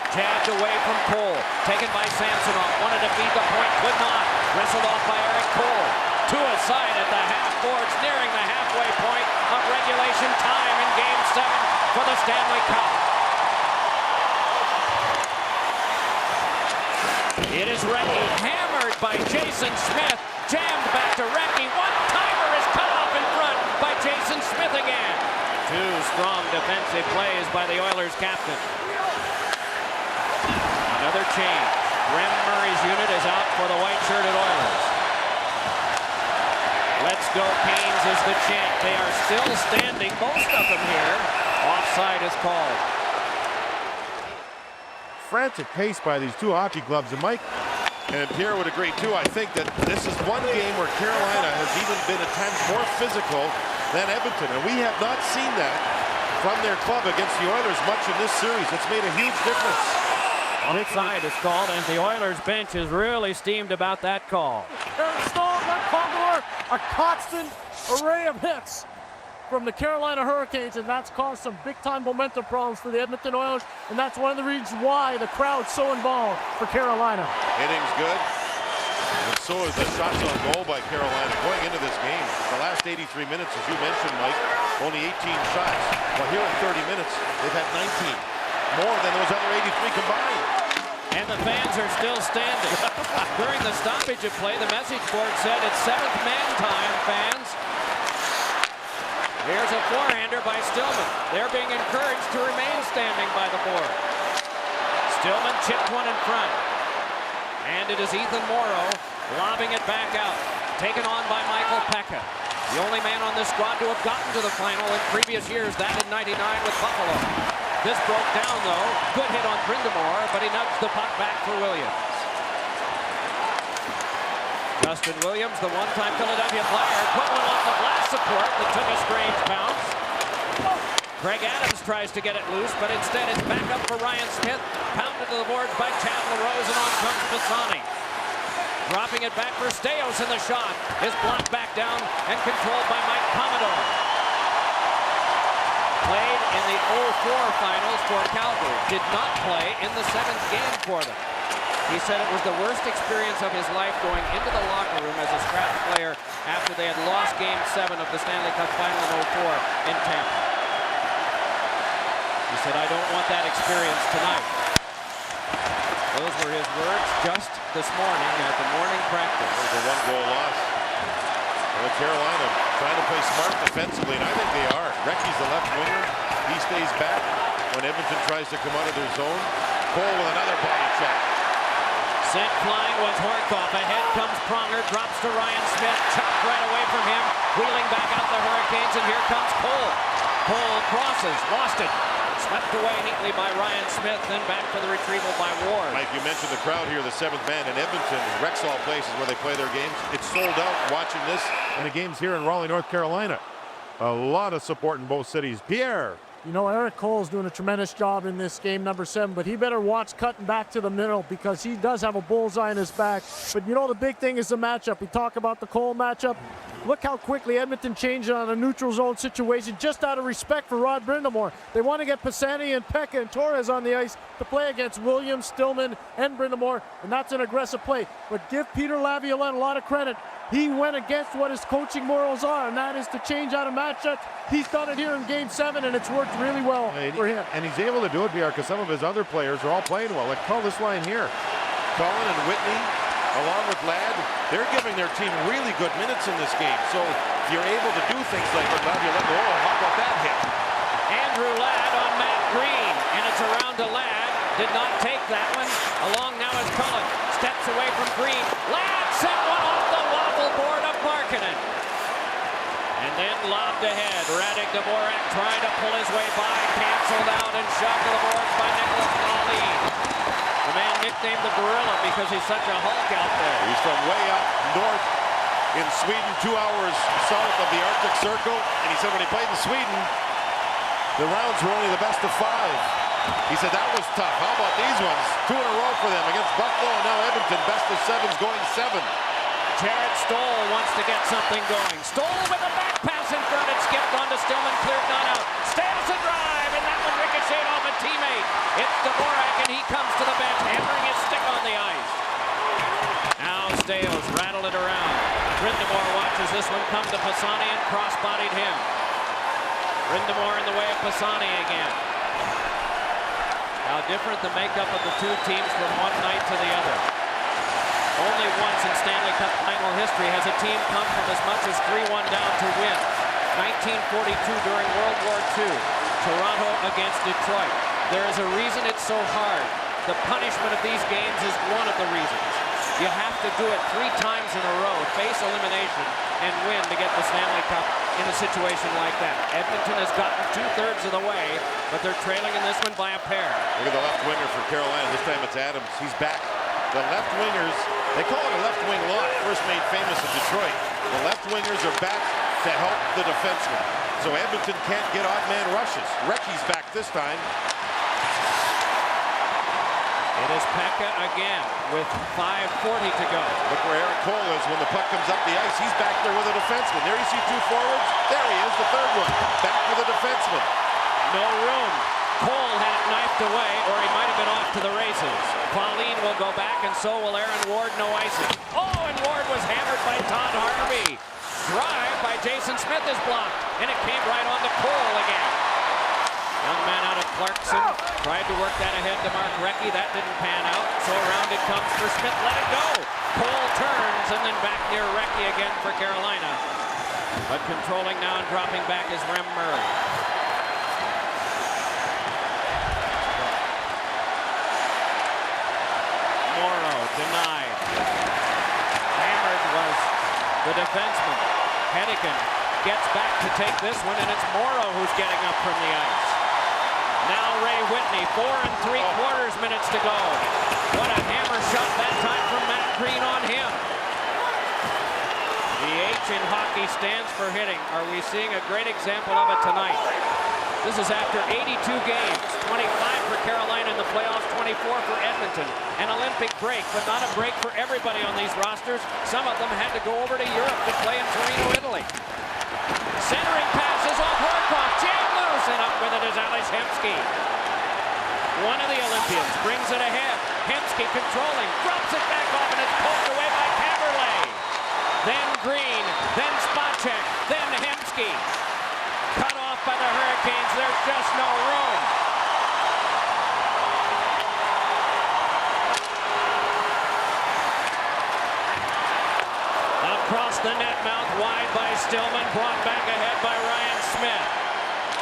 Jabbed away from Cole. Taken by Samsonov. Wanted to feed the point. Could not. Wrestled off by Eric Cole. Two aside at the half boards. Nearing the halfway point of regulation time in Game 7 for the Stanley Cup. It is Recchi. Hammered by Jason Smith. Jammed back to Recchi. One-timer is cut off in front by Jason Smith again. Two strong defensive plays by the Oilers captain. Another change. Rem Murray's unit is out for the white-shirted Oilers. Let's go Canes is the chant. They are still standing, most of them here. Offside is called. Frantic pace by these two hockey clubs. And Mike, And Pierre would agree too. I think that this is one game where Carolina has even been at times more physical than Edmonton, and we have not seen that from their club against the Oilers much in this series. It's made a huge difference. Offside is called, and the Oilers bench is really steamed about that call. Eric Staal, that Commodore, a constant array of hits from the Carolina Hurricanes, and that's caused some big-time momentum problems for the Edmonton Oilers, and that's one of the reasons why the crowd's so involved for Carolina. Hitting's good, and so is the shots on goal by Carolina going into this game. The last 83 minutes, as you mentioned, Mike, only 18 shots. Well, here in 30 minutes, they've had 19, more than those other 83 combined. And the fans are still standing. During the stoppage of play, the message board said it's seventh man time, fans. Here's a forehander by Stillman. They're being encouraged to remain standing by the board. Stillman chipped one in front. And it is Ethan Morrow lobbing it back out. Taken on by Michael Pekka. The only man on this squad to have gotten to the final in previous years, that in '99 with Buffalo. This broke down, though. Good hit on Brind'Amour, but he nudged the puck back for Williams. Justin Williams, the one-time Philadelphia Flyer, put one off the glass support that took a strange bounce. Craig Adams tries to get it loose, but instead it's back up for Ryan Smith. Pounded to the boards by Chad LaRose, and on comes Pisani. Dropping it back for Staios, in the shot is blocked back down and controlled by Mike Commodore. Played in the 04 finals for Calgary. Did not play in the 7th game for them. He said it was the worst experience of his life going into the locker room as a scratch player after they had lost Game 7 of the Stanley Cup Final in 04 in Tampa. He said, I don't want that experience tonight. Those were his words just this morning at the morning practice. It was a one-goal loss. Well, Carolina trying to play smart defensively, and I think they are. Recchi's the left winger. He stays back when Edmonton tries to come out of their zone. Cole with another body check. Sent flying was Horkoff. Ahead comes Pronger, drops to Ryan Smith, chopped right away from him, wheeling back out the Hurricanes, and here comes Cole. Cole crosses, lost it, swept away neatly by Ryan Smith, then back for the retrieval by Ward. Mike, you mentioned the crowd here, the 7th man in Edmonton. Rexall Place is where they play their games. It's sold out watching this. and the game's here in Raleigh, North Carolina. A lot of support in both cities. Pierre. You know, Eric Cole's doing a tremendous job in this game, number 7, but he better watch cutting back to the middle because he does have a bullseye in his back. But you know, the big thing is the matchup. We talk about the Cole matchup. Look how quickly Edmonton changed it on a neutral zone situation just out of respect for Rod Brind'Amour. They want to get Pisani and Pekka and Torres on the ice to play against Williams, Stillman, and Brind'Amour, and that's an aggressive play. But give Peter Laviolette a lot of credit. He went against what his coaching morals are, and that is to change out of matchups. He's done it here in Game 7, and it's worked really well for him. And he's able to do it, because some of his other players are all playing well. Like, call this line here. Cullen and Whitney, along with Ladd, they're giving their team really good minutes in this game. So if you're able to do things like what Laviolette, oh, how about that hit? Andrew Ladd on Matt Green, and it's around to Ladd. Did not take that one. Along now is Cullen. Steps away from Green. Ladd sent one off the waffle board of Markkanen. And then lobbed ahead. Radek Dvorak trying to pull his way by. Canceled out and shoved to the boards by Nicholas Paulin. The man nicknamed the Gorilla because he's such a Hulk out there. He's from way up north in Sweden, 2 hours south of the Arctic Circle. And he said when he played in Sweden, the rounds were only the best of 5. He said that was tough. How about these ones? 2 in a row for them against Buffalo and now Edmonton. Best of 7's going 7. Jared Stoll wants to get something going. Stoll with a back pass in front. It skipped onto Stillman, cleared not out. Stales a drive, and that one ricocheted off a teammate. It's Dvorak, and he comes to the bench, hammering his stick on the ice. Now Stales rattled it around. Brind'Amour watches this one come to Pisani and cross-bodied him. Brind'Amour in the way of Pisani again. How different the makeup of the two teams from one night to the other. Only once in Stanley Cup final history has a team come from as much as 3-1 down to win. 1942 during World War II. Toronto against Detroit. There is a reason it's so hard. The punishment of these games is one of the reasons. You have to do it 3 times in a row, face elimination, and win to get the Stanley Cup in a situation like that. Edmonton has gotten 2/3 of the way, but they're trailing in this one by a pair. Look at the left winger for Carolina. This time it's Adams. He's back. The left wingers, they call it a left wing lock, first made famous in Detroit. The left wingers are back to help the defensemen. So Edmonton can't get odd man rushes. Recchi's back this time. It is Pekka again with 5:40 to go. Look where Eric Cole is when the puck comes up the ice. He's back there with a defenseman. There you see 2 forwards. There he is, the 3rd one. Back with a defenseman. No room. Cole had it knifed away, or he might have been off to the races. Pauline will go back, and so will Aaron Ward. No icing. Oh, and Ward was hammered by Todd Harvey. Drive by Jason Smith is blocked, and it came right on to Cole again. Young man out of Clarkson tried to work that ahead to Mark Recchi. That didn't pan out. So around it comes for Smith. Let it go. Cole turns and then back near Recchi again for Carolina. But controlling now and dropping back is Rem Murray. Morrow denied. Hammered was the defenseman. Hedican gets back to take this one, and it's Morrow who's getting up from the ice. Now Ray Whitney, 4 3/4 minutes to go. What a hammer shot that time from Matt Green on him. The H in hockey stands for hitting. Are we seeing a great example of it tonight? This is after 82 games, 25 for Carolina in the playoffs, 24 for Edmonton. An Olympic break, but not a break for everybody on these rosters. Some of them had to go over to Europe to play in Torino, Italy. Centering passes off Horkoff, jammed loose, and up with it is Alex Hemsky. One of the Olympians brings it ahead. Hemsky controlling, drops it back off, and it's poked away by Kaberle. Then Green, then Spacek, then Hemsky. Cut off by the Hurricanes, there's just no room. Across the net mouth, wide by Stillman, brought back ahead by Ryan Smith.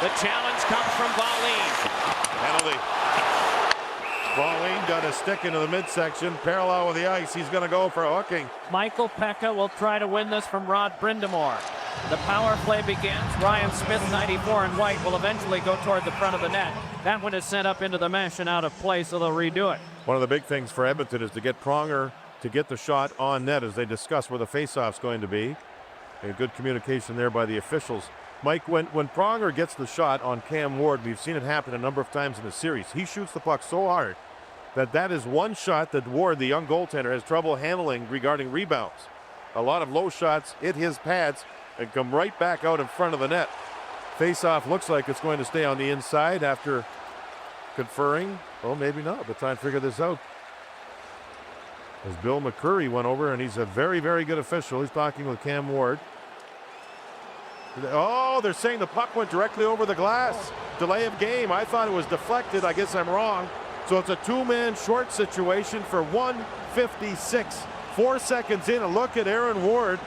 The challenge comes from Pauline. Penalty. Pauline got a stick into the midsection, parallel with the ice. He's going to go for a hooking. Michael Pekka will try to win this from Rod Brind'Amour. The power play begins. Ryan Smith, 94 in white, will eventually go toward the front of the net. That one is sent up into the mesh and out of play, so they'll redo it. One of the big things for Edmonton is to get Pronger to get the shot on net as they discuss where the faceoff's going to be. And good communication there by the officials Mike, when Pronger gets the shot on Cam Ward, we've seen it happen a number of times in the series. He shoots the puck so hard that is one shot that Ward, the young goaltender, has trouble handling regarding rebounds. A lot of low shots hit his pads and come right back out in front of the net. Face-off looks like it's going to stay on the inside after conferring. Well, maybe not, but try and figure this out. As Bill McCurry went over, and he's a very, very good official. He's talking with Cam Ward. Oh, they're saying the puck went directly over the glass. Delay of game. I thought it was deflected. I guess I'm wrong. So it's a two-man short situation for 1:56. 4 seconds in, a look at Aaron Ward.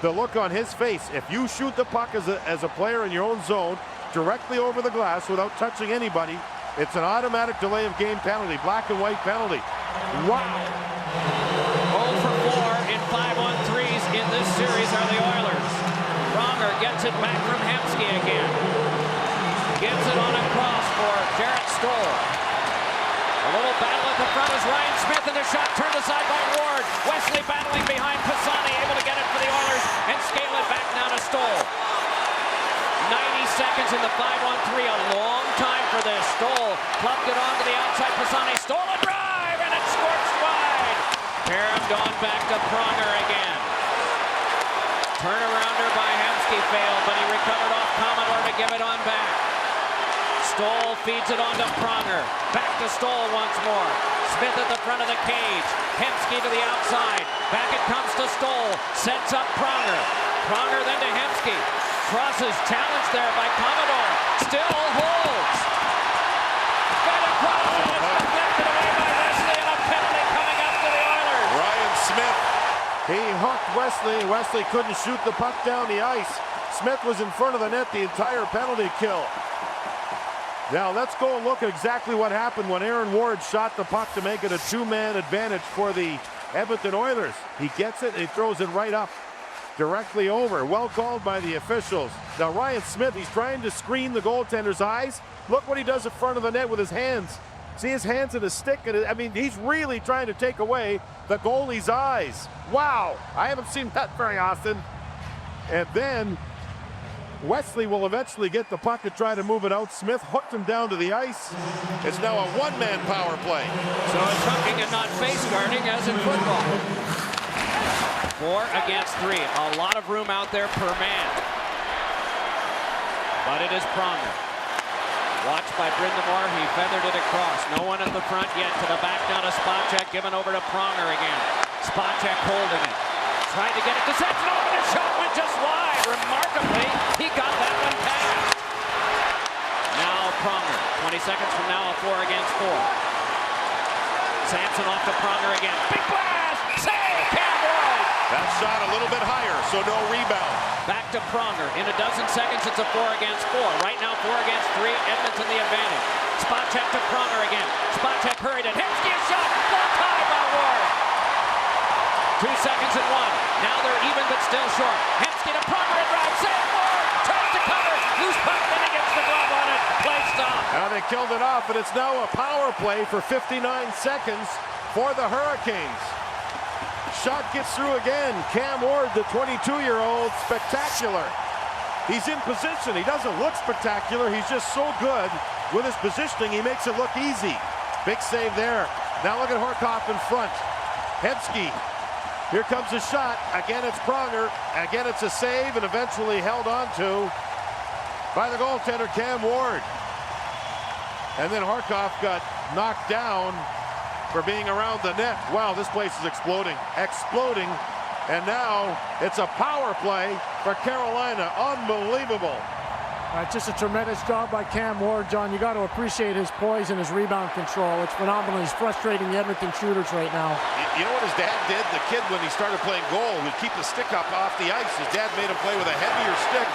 The look on his face. If you shoot the puck as a player in your own zone directly over the glass without touching anybody, it's an automatic delay of game penalty. Black and white penalty. Wow. 0 for 4 in 5-on-3s in this series are the Oilers. Pronger gets it back from Hemsky again. Gives it on a cross for Jarrett Stoll. A little battle at the front is Ryan Smith, and the shot turned aside by Ward. Wesley battling behind Pisani, able to get it for the Oilers and scale it back now to Stoll. 90 seconds in the 5-on-3, a long time for this. Stoll clubbed it onto the outside. Pisani stole a drive, and it scorched wide. Caromed on back to Pronger again. Turnarounder by Hemsky failed, but he recovered off Commodore to give it on back. Stoll feeds it on to Pronger. Back to Stoll once more. Smith at the front of the cage. Hemsky to the outside. Back it comes to Stoll. Sets up Pronger. Pronger then to Hemsky. Crosses, challenged there by Commodore. Still holds. Got across, and it's deflected away by Wesley, and a penalty coming up to the Oilers. Ryan Smith. He hooked Wesley. Wesley couldn't shoot the puck down the ice. Smith was in front of the net the entire penalty kill. Now let's go and look at exactly what happened when Aaron Ward shot the puck to make it a two-man advantage for the Edmonton Oilers. He gets it and he throws it right up, directly over. Well called by the officials. Now Ryan Smith, he's trying to screen the goaltender's eyes. Look what he does in front of the net with his hands. See his hands and his stick. I mean, he's really trying to take away the goalie's eyes. Wow, I haven't seen that very often. And then Wesley will eventually get the puck to try to move it out. Smith hooked him down to the ice. It's now a one-man power play. So it's hooking and not face guarding as in football. 4 against 3. A lot of room out there per man. But it is Pronger. Watched by Brindamore. He feathered it across. No one at the front yet. To the back down to Spacek. Given over to Pronger again. Spacek holding it. Tried to get it to Sentinel, but his shot went just wide. Remarkably, he got that one past. Now Pronger. 20 seconds from now, a 4 against 4. Samson off to Pronger again. Big blast! Save! Cam Ward! That shot a little bit higher, so no rebound. Back to Pronger. In a dozen seconds, it's a 4 against 4. Right now, 4 against 3. Edmonton the advantage. Spacek to Pronger again. Spacek hurried it. Hemsky a shot. Blocked high by Ward. 2 seconds and 1. Now they're even, but still short. Hemsky to Pronger and drive. Save Ward. Tries to cover. Loose puck. Then he gets the glove on it. Play stop. Now they killed it off, and it's now a power play for 59 seconds for the Hurricanes. Shot gets through again. Cam Ward, the 22-year-old, spectacular. He's in position. He doesn't look spectacular. He's just so good with his positioning. He makes it look easy. Big save there. Now look at Horcoff in front. Hemsky. Here comes a shot. Again, it's Pronger. Again, it's a save, and eventually held on to by the goaltender, Cam Ward. And then Horcoff got knocked down for being around the net. Wow, this place is exploding. Exploding. And now it's a power play for Carolina. Unbelievable. Just a tremendous job by Cam Ward, John. You got to appreciate his poise and his rebound control. It's phenomenal. He's frustrating the Edmonton shooters right now. You know what his dad did? The kid, when he started playing goal, would keep the stick up off the ice. His dad made him play with a heavier stick.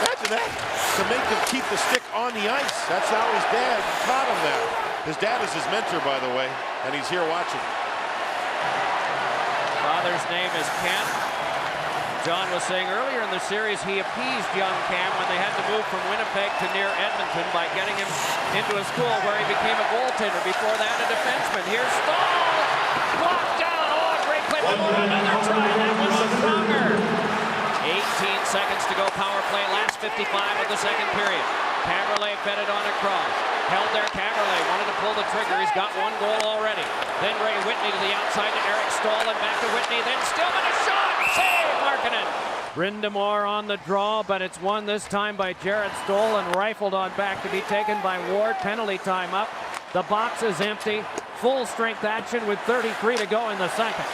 Imagine that. To make him keep the stick on the ice. That's how his dad taught him that. His dad is his mentor, by the way, and he's here watching. Father's name is Ken. John was saying earlier in the series he appeased young Cam when they had to move from Winnipeg to near Edmonton by getting him into a school where he became a goaltender. Before that, a defenseman. Here's Stahl. Blocked down. Oh, great play by Moore. Another try. That one on Pronger. 18 seconds to go. Power play, last 55 of the second period. Caberlet fed it on across. Held there, Caberlet wanted to pull the trigger. He's got one goal already. Then Ray Whitney to the outside to Eric Staal and back to Whitney. Then Stillman, a shot! Save, Markkanen! Brind'Amour on the draw, but it's won this time by Jared Stoll and rifled on back to be taken by Ward. Penalty time up. The box is empty. Full strength action with 33 to go in the second.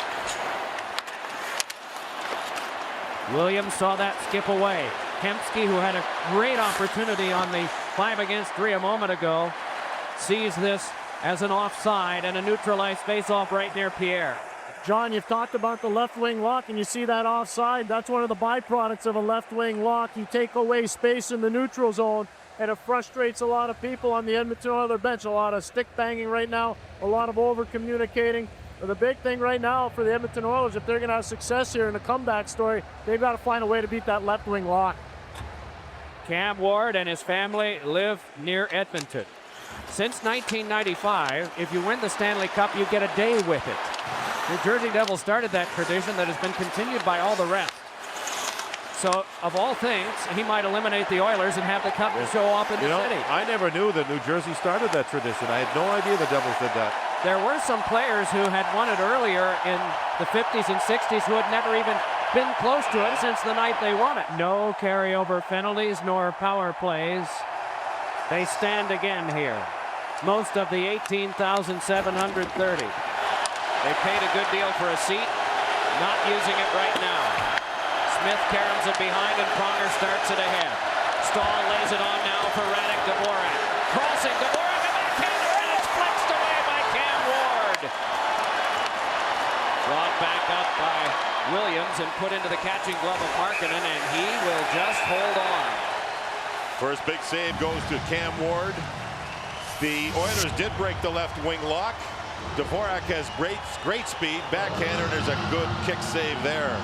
Williams saw that skip away. Hemsky, who had a great opportunity on the 5 against 3 a moment ago, sees this as an offside and a neutralized face-off right near Pierre. John, you've talked about the left wing lock, and you see that offside. That's one of the byproducts of a left wing lock. You take away space in the neutral zone, and it frustrates a lot of people on the Edmonton Oilers bench. A lot of stick banging right now, a lot of over communicating. But the big thing right now for the Edmonton Oilers, if they're going to have success here in the comeback story, they've got to find a way to beat that left wing lock. Cam Ward and his family live near Edmonton. Since 1995, if you win the Stanley Cup, you get a day with it. New Jersey Devils started that tradition that has been continued by all the rest. So, of all things, he might eliminate the Oilers and have the Cup show up in the city. I never knew that New Jersey started that tradition. I had no idea the Devils did that. There were some players who had won it earlier in the 50s and 60s who had never even been close to it since the night they won it. No carryover penalties nor power plays. They stand again here. Most of the 18,730. They paid a good deal for a seat. Not using it right now. Smith caroms it behind and Pronger starts it ahead. Staal lays it on now for Radek Dvorak. Crossing Dvorak, a backhander, and it's flexed away by Cam Ward. Brought back up by Williams and put into the catching glove of Markkanen, and he will just hold on. First big save goes to Cam Ward. The Oilers did break the left wing lock. Dvorak has great speed, backhander, and there's a good kick save there.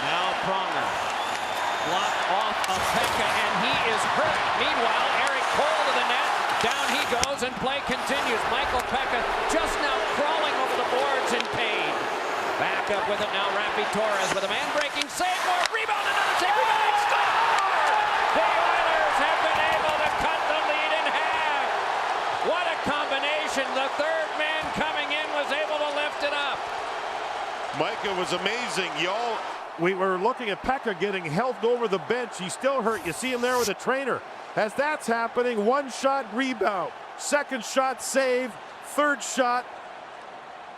Now Pronger. Blocked off of Pekka, and he is hurt. Meanwhile, Eric Cole to the net. Down he goes, and play continues. Michael Pekka just now crawling over the boards in pain. Back up with it now, Raffi Torres with a man-breaking save. More rebound, another save. Rebound, score! The Oilers have been able to cut the lead in half. What a combination. The third man coming in was able to lift it up. Micah was amazing, y'all. We were looking at Pekka getting helped over the bench. He's still hurt. You see him there with a trainer. As that's happening, one shot rebound, second shot save, third shot.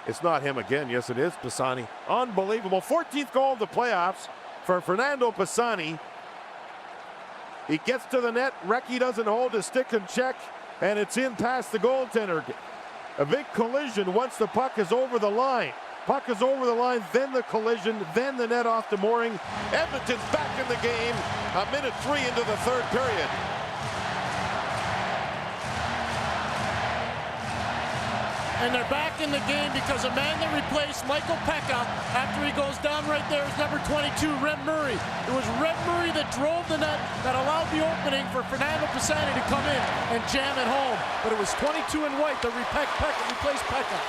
It's not him again. Yes, it is Pisani. Unbelievable. 14th goal of the playoffs for Fernando Pisani. He gets to the net. Recchi doesn't hold his stick in check, and it's in past the goaltender. A big collision once the puck is over the line. Puck is over the line, then the collision, then the net off the mooring. Edmonton's back in the game. A minute 3 into the third period. And they're back in the game because a man that replaced Michael Pekka after he goes down right there is number 22, Red Murray. It was Red Murray that drove the net that allowed the opening for Fernando Pisani to come in and jam it home. But it was 22 in white that replaced Pekka.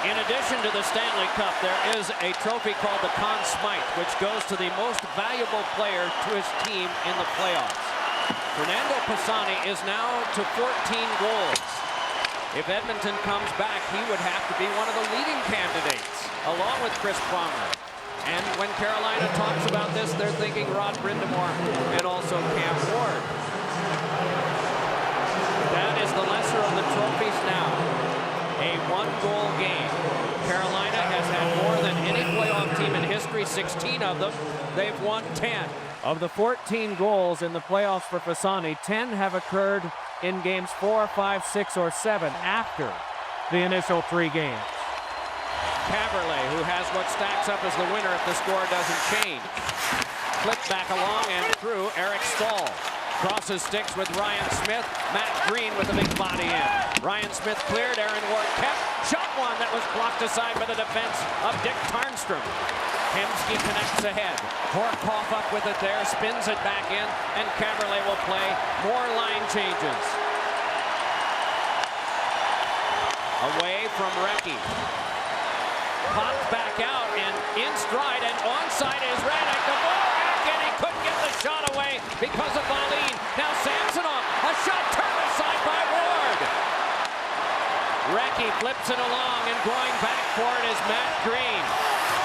In addition to the Stanley Cup, there is a trophy called the Conn Smythe, which goes to the most valuable player to his team in the playoffs. Fernando Pisani is now to 14 goals. If Edmonton comes back, he would have to be one of the leading candidates, along with Chris Pronger. And when Carolina talks about this, they're thinking Rod Brind'Amour and also Cam Ward. That is the lesser of the trophies now. A one-goal game. Carolina has had more than any playoff team in history, 16 of them. They've won 10. Of the 14 goals in the playoffs for Pisani, 10 have occurred in games 4, 5, 6, or 7 after the initial 3 games. Caberlet, who has what stacks up as the winner if the score doesn't change. Flipped back along and through Eric Staal. Crosses sticks with Ryan Smith. Matt Green with a big body in. Ryan Smith cleared, Aaron Ward kept. Shot one that was blocked aside by the defense of Dick Tarnstrom. Hemsky connects ahead. Horkoff up with it there, spins it back in, and Caberlet will play more line changes. Away from Recchi. Popped back out and in stride and onside is Radek. Dvorak, and he couldn't get the shot away because of Wallin. Now Samsonov, a shot turned aside by Ward. Recchi flips it along and going back for it is Matt Green.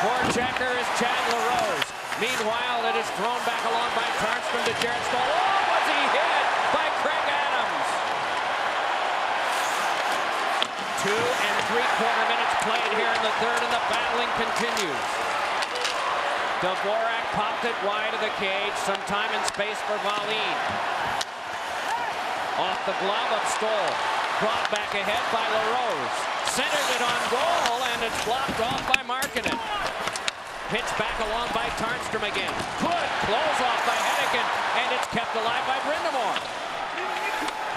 Forechecker is Chad LaRose. Meanwhile, it is thrown back along by Tarnstrom to Jarrett Stoll. Oh, was he hit by Craig Adams? 2 3/4 minutes played here in the third, and the battling continues. Dvorak popped it wide of the cage. Some time and space for Wallin. Off the glove of Stoll. Brought back ahead by LaRose. Centered it on goal, and it's blocked off by Markkanen. Pitch back along by Tarnstrom again. Good close off by Hennigan, and it's kept alive by Brind'Amour.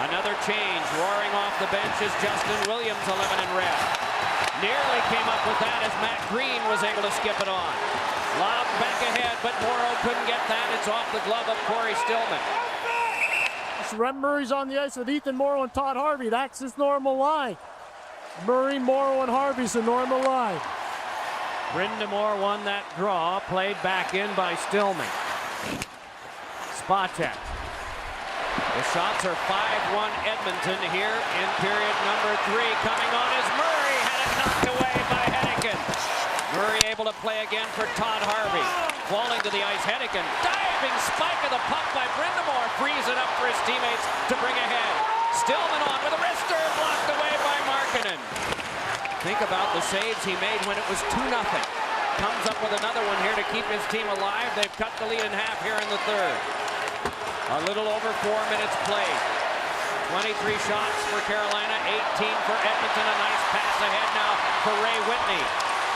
Another change. Roaring off the bench is Justin Williams, 11 in red. Nearly came up with that as Matt Green was able to skip it on. Lobbed back ahead, but Morrow couldn't get that. It's off the glove of Corey Stillman. Rem Murray's on the ice with Ethan Morrow and Todd Harvey. That's his normal line. Murray, Morrow, and Harvey's the normal line. Brind'Amour won that draw, played back in by Stillman. Spacek. The shots are 5-1 Edmonton here in period number 3. Coming on is Murray, had it knocked away by Hennigan. Murray able to play again for Todd Harvey. Falling to the ice, Hennigan. Diving spike of the puck by Brind'Amour. Frees it up for his teammates to bring ahead. Stillman on with a wrister, blocked away by Markkanen. Think about the saves he made when it was 2-0. Comes up with another one here to keep his team alive. They've cut the lead in half here in the third. A little over 4 minutes played. 23 shots for Carolina, 18 for Edmonton. A nice pass ahead now for Ray Whitney.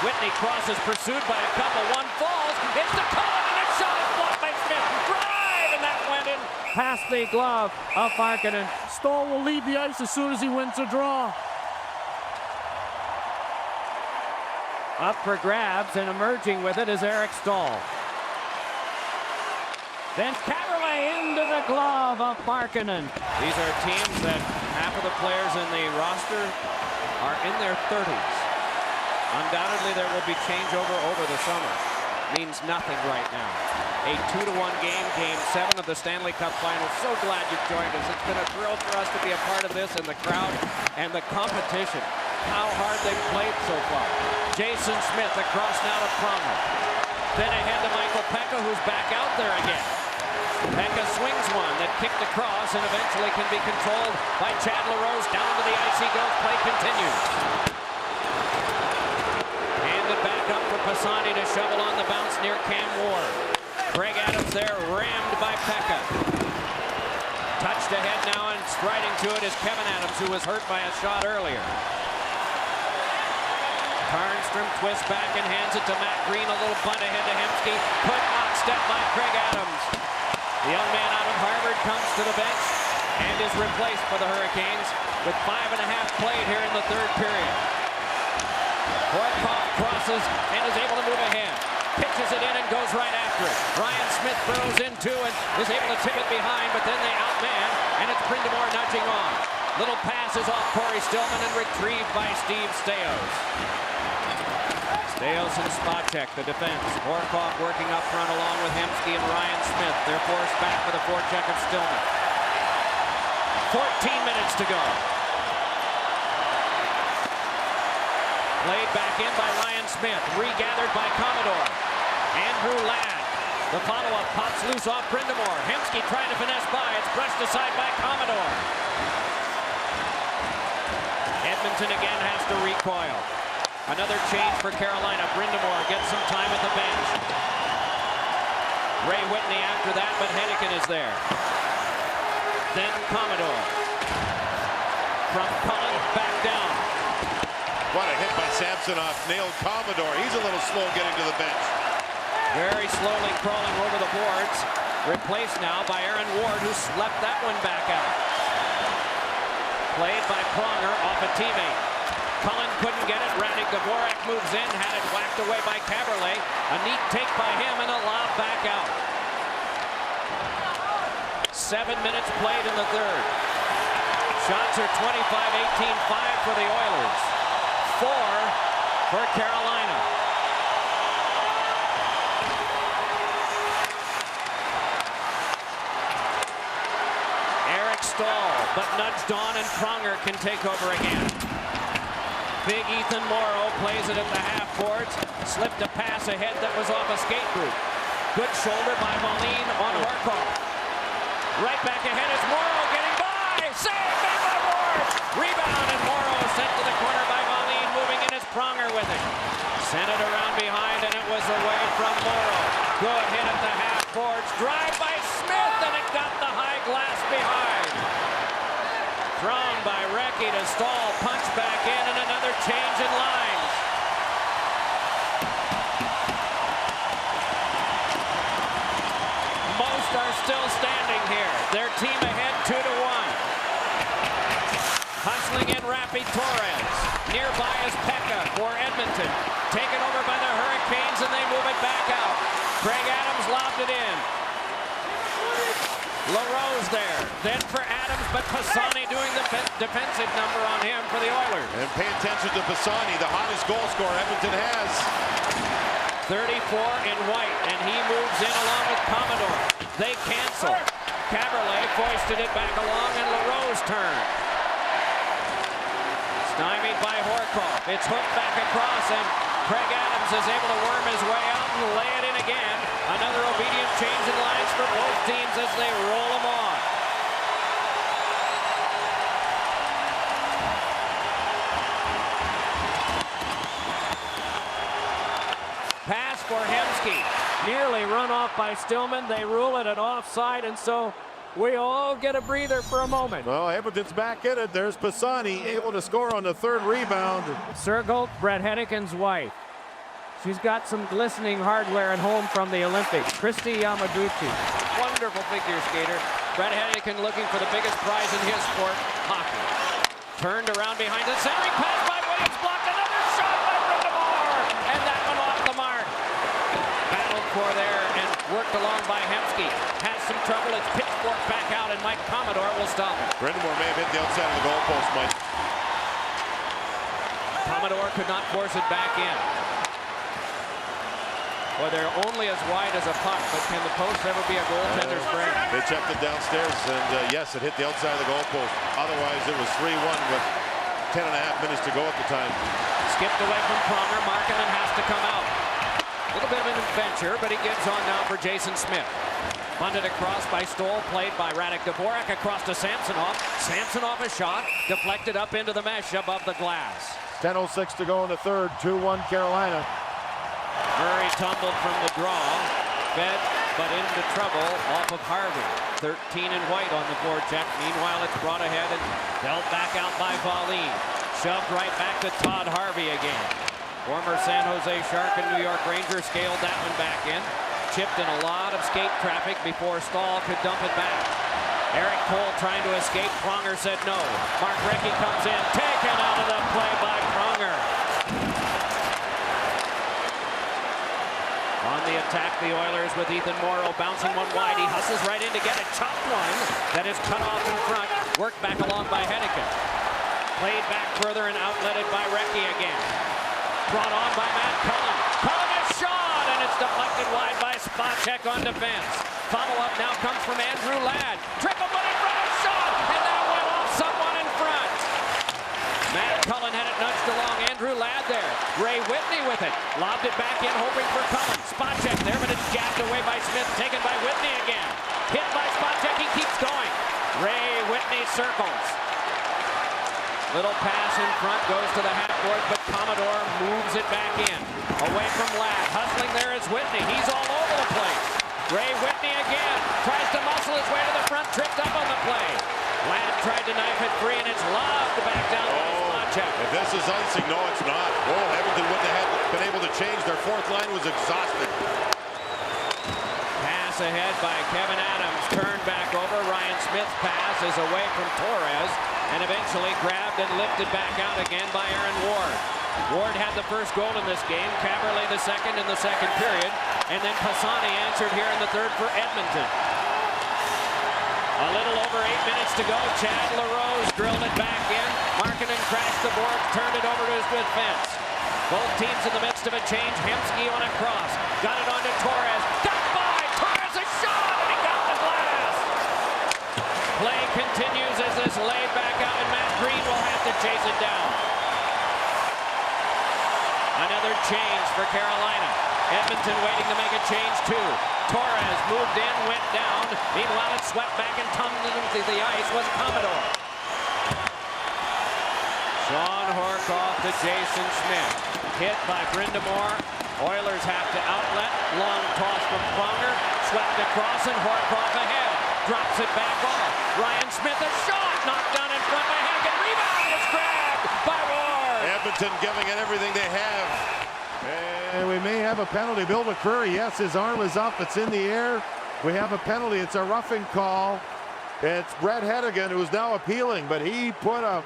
Whitney crosses, pursued by a couple. One falls. It's to Cullen, and a shot is blocked by Smith. Drive, and that went in. Past the glove of Markkanen. Stoll will leave the ice as soon as he wins a draw. Up for grabs, and emerging with it is Eric Staal. Then Caberlet into the glove of Markkanen. These are teams that half of the players in the roster are in their 30s. Undoubtedly, there will be changeover over the summer. Means nothing right now. A 2-1 game, Game 7 of the Stanley Cup Final. So glad you've joined us. It's been a thrill for us to be a part of this, and the crowd and the competition. How hard they've played so far. Jason Smith across now to Pronger. Then ahead to Michael Pekka, who's back out there again. Pekka swings one that kicked across and eventually can be controlled by Chad LaRose. Down to the ice he goes. Play continues. Handed back up for Pisani to shovel on the bounce near Cam Ward. Craig Adams there, rammed by Pekka. Touched ahead now and striding to it is Kevin Adams, who was hurt by a shot earlier. Tarnstrom twists back and hands it to Matt Green. A little bunt ahead to Hemsky. Put on step by Craig Adams. The young man out of Harvard comes to the bench and is replaced for the Hurricanes with 5.5 played here in the third period. Horkoff crosses and is able to move ahead. Pitches it in and goes right after it. Ryan Smith throws in two and is able to tip it behind, but then they outman, and it's Brind'Amour nudging on. Little pass is off Corey Stillman and retrieved by Steve Staios. Staios and Spacek, the defense. Horkoff working up front along with Hemsky and Ryan Smith. They're forced back for the forecheck of Stillman. 14 minutes to go. Played back in by Ryan Smith. Regathered by Commodore. Andrew Ladd. The follow-up pops loose off Brind'Amour. Hemsky trying to finesse by. It's brushed aside by Commodore. Edmonton again has to recoil. Another change for Carolina. Brind'Amour gets some time at the bench. Ray Whitney after that, but Hennigan is there. Then Commodore. From Cullen, back down. What a hit by Samsonov. Nailed Commodore. He's a little slow getting to the bench. Very slowly crawling over the boards. Replaced now by Aaron Ward, who slept that one back out. Played by Pronger off a teammate. Cullen couldn't get it. Radek Dvorak moves in, had it whacked away by Caberlet. A neat take by him and a lob back out. 7 minutes played in the third. Shots are 25-18, 5 for the Oilers, 4 for Carolina. Eric Staal, but nudged on, and Pronger can take over again. Big Ethan Morrow plays it at the half boards. Slipped a pass ahead that was off a skate boot. Good shoulder by Wallin on Horcoff. Right back ahead is Morrow getting by. Save made by Ward. Rebound, and Morrow sent to the corner by Wallin. Moving in is Pronger with it. Sent it around behind, and it was away from Morrow. Good hit at the half boards. Drive by Smith, and it got the high glass behind. Thrown by Recchi to Staal, punch back in, and another change in lines. Most are still standing here. Their team ahead 2-1. Hustling in Rafi Torres. Nearby is Pekka for Edmonton. Taken over by the Hurricanes, and they move it back out. Craig Adams lobbed it in. LaRose there, then for Adams, but Pisani doing the defensive number on him for the Oilers. And pay attention to Pisani, the hottest goal scorer Edmonton has. 34 in White, and he moves in along with Commodore. They cancel. Caberlet foisted it back along, and LaRose turned. Stymied by Horcoff. It's hooked back across, and Craig Adams is able to worm his way out and lay it in again. Another obedient change in lines for both teams as they roll them on. Pass for Hemsky. Nearly run off by Stillman. They rule it an offside, and so we all get a breather for a moment. Well, Edmonton's back in it. There's Pisani able to score on the third rebound. Sergel, Brett Henniken's wife. She's got some glistening hardware at home from the Olympics. Christy Yamaguchi. Wonderful figure skater. Brett Henniken looking for the biggest prize in his sport, hockey. Turned around behind it. Centering pass by Williams. Blocked. Another shot by Brind'Amour. And that one off the mark. Battled for there and worked along by Hemsky. Has some trouble. It's pitchforked back out, and Mike Commodore will stop it. Brind'Amour may have hit the outside of the goalpost, Mike. Commodore could not force it back in. Well, they're only as wide as a puck, but can the post ever be a goaltender's friend? They checked it downstairs, and yes, it hit the outside of the goalpost. Otherwise, it was 3-1 with 10.5 minutes to go at the time. Skipped away from Pronger. Markkanen has to come out. A little bit of an adventure, but he gives on now for Jason Smith. Bunted across by Stoll, played by Radek Dvorak across to Samsonov. Samsonov a shot, deflected up into the mesh above the glass. 10:06 to go in the third. 2-1 Carolina. Murray tumbled from the draw, fed, but into trouble off of Harvey. 13 in White on the forecheck. Meanwhile, it's brought ahead and dealt back out by Wallin. Shoved right back to Todd Harvey again. Former San Jose Shark and New York Ranger scaled that one back in. Chipped in a lot of skate traffic before Staal could dump it back. Eric Cole trying to escape. Pronger said no. Mark Recchi comes in. Taken out of the play by Pronger. On the attack, the Oilers with Ethan Morrow bouncing one wide. He hustles right in to get a chopped one that is cut off in front. Worked back along by Henniken. Played back further and outletted by Recchi again. Brought on by Matt Cullen. Cullen is shot, and it's deflected wide by Spacek on defense. Follow-up now comes from Andrew Ladd. Triple but in front of shot, and that went off someone in front. Matt Cullen had it nudged along. Andrew Ladd there. Ray Whitney with it. Lobbed it back in, hoping for Cullen. Spacek there, but it's jabbed away by Smith. Taken by Whitney again. Hit by Spacek. He keeps going. Ray Whitney circles. Little pass in front, goes to the half board, but Commodore moves it back in. Away from Ladd. Hustling there is Whitney. He's all over the place. Ray Whitney again. Tries to muscle his way to the front. Tripped up on the play. Ladd tried to knife it free, and it's lobbed back down by Spacek. If this is icing, no, it's not. Oh, Edmonton wouldn't have been able to change. Their fourth line was exhausted. Pass ahead by Kevin Adams. Turned back over. Ryan Smith's pass is away from Torres, and eventually grabbed and lifted back out again by Aaron Ward. Ward had the first goal in this game. Caberlet the second in the second period. And then Pisani answered here in the third for Edmonton. A little over 8 minutes to go. Chad LaRose drilled it back in. Markkanen crashed the board, turned it over to his defense. Both teams in the midst of a change. Hemsky on a cross. Got it on to Torres. Got by! Torres a shot! And he got the glass! Play continues as this laid back out, and Matt Green will have to chase it down. Another change for Carolina. Edmonton waiting to make a change too. Torres moved in, went down. Meanwhile, it swept back and tumbled into the ice was Commodore. Sean Horcoff to Jason Schmidt. Hit by Brind'Amour. Oilers have to outlet. Long toss from Pronger. Swept across and Horcoff ahead. Drops it back off. Ryan Smith a shot. Knocked down in front by Hennigan. Rebound is grabbed by Ward. Edmonton giving it everything they have. And we may have a penalty. Bill McCreary, yes, his arm is up. It's in the air. We have a penalty. It's a roughing call. It's Brett Hennigan who's now appealing, but he put a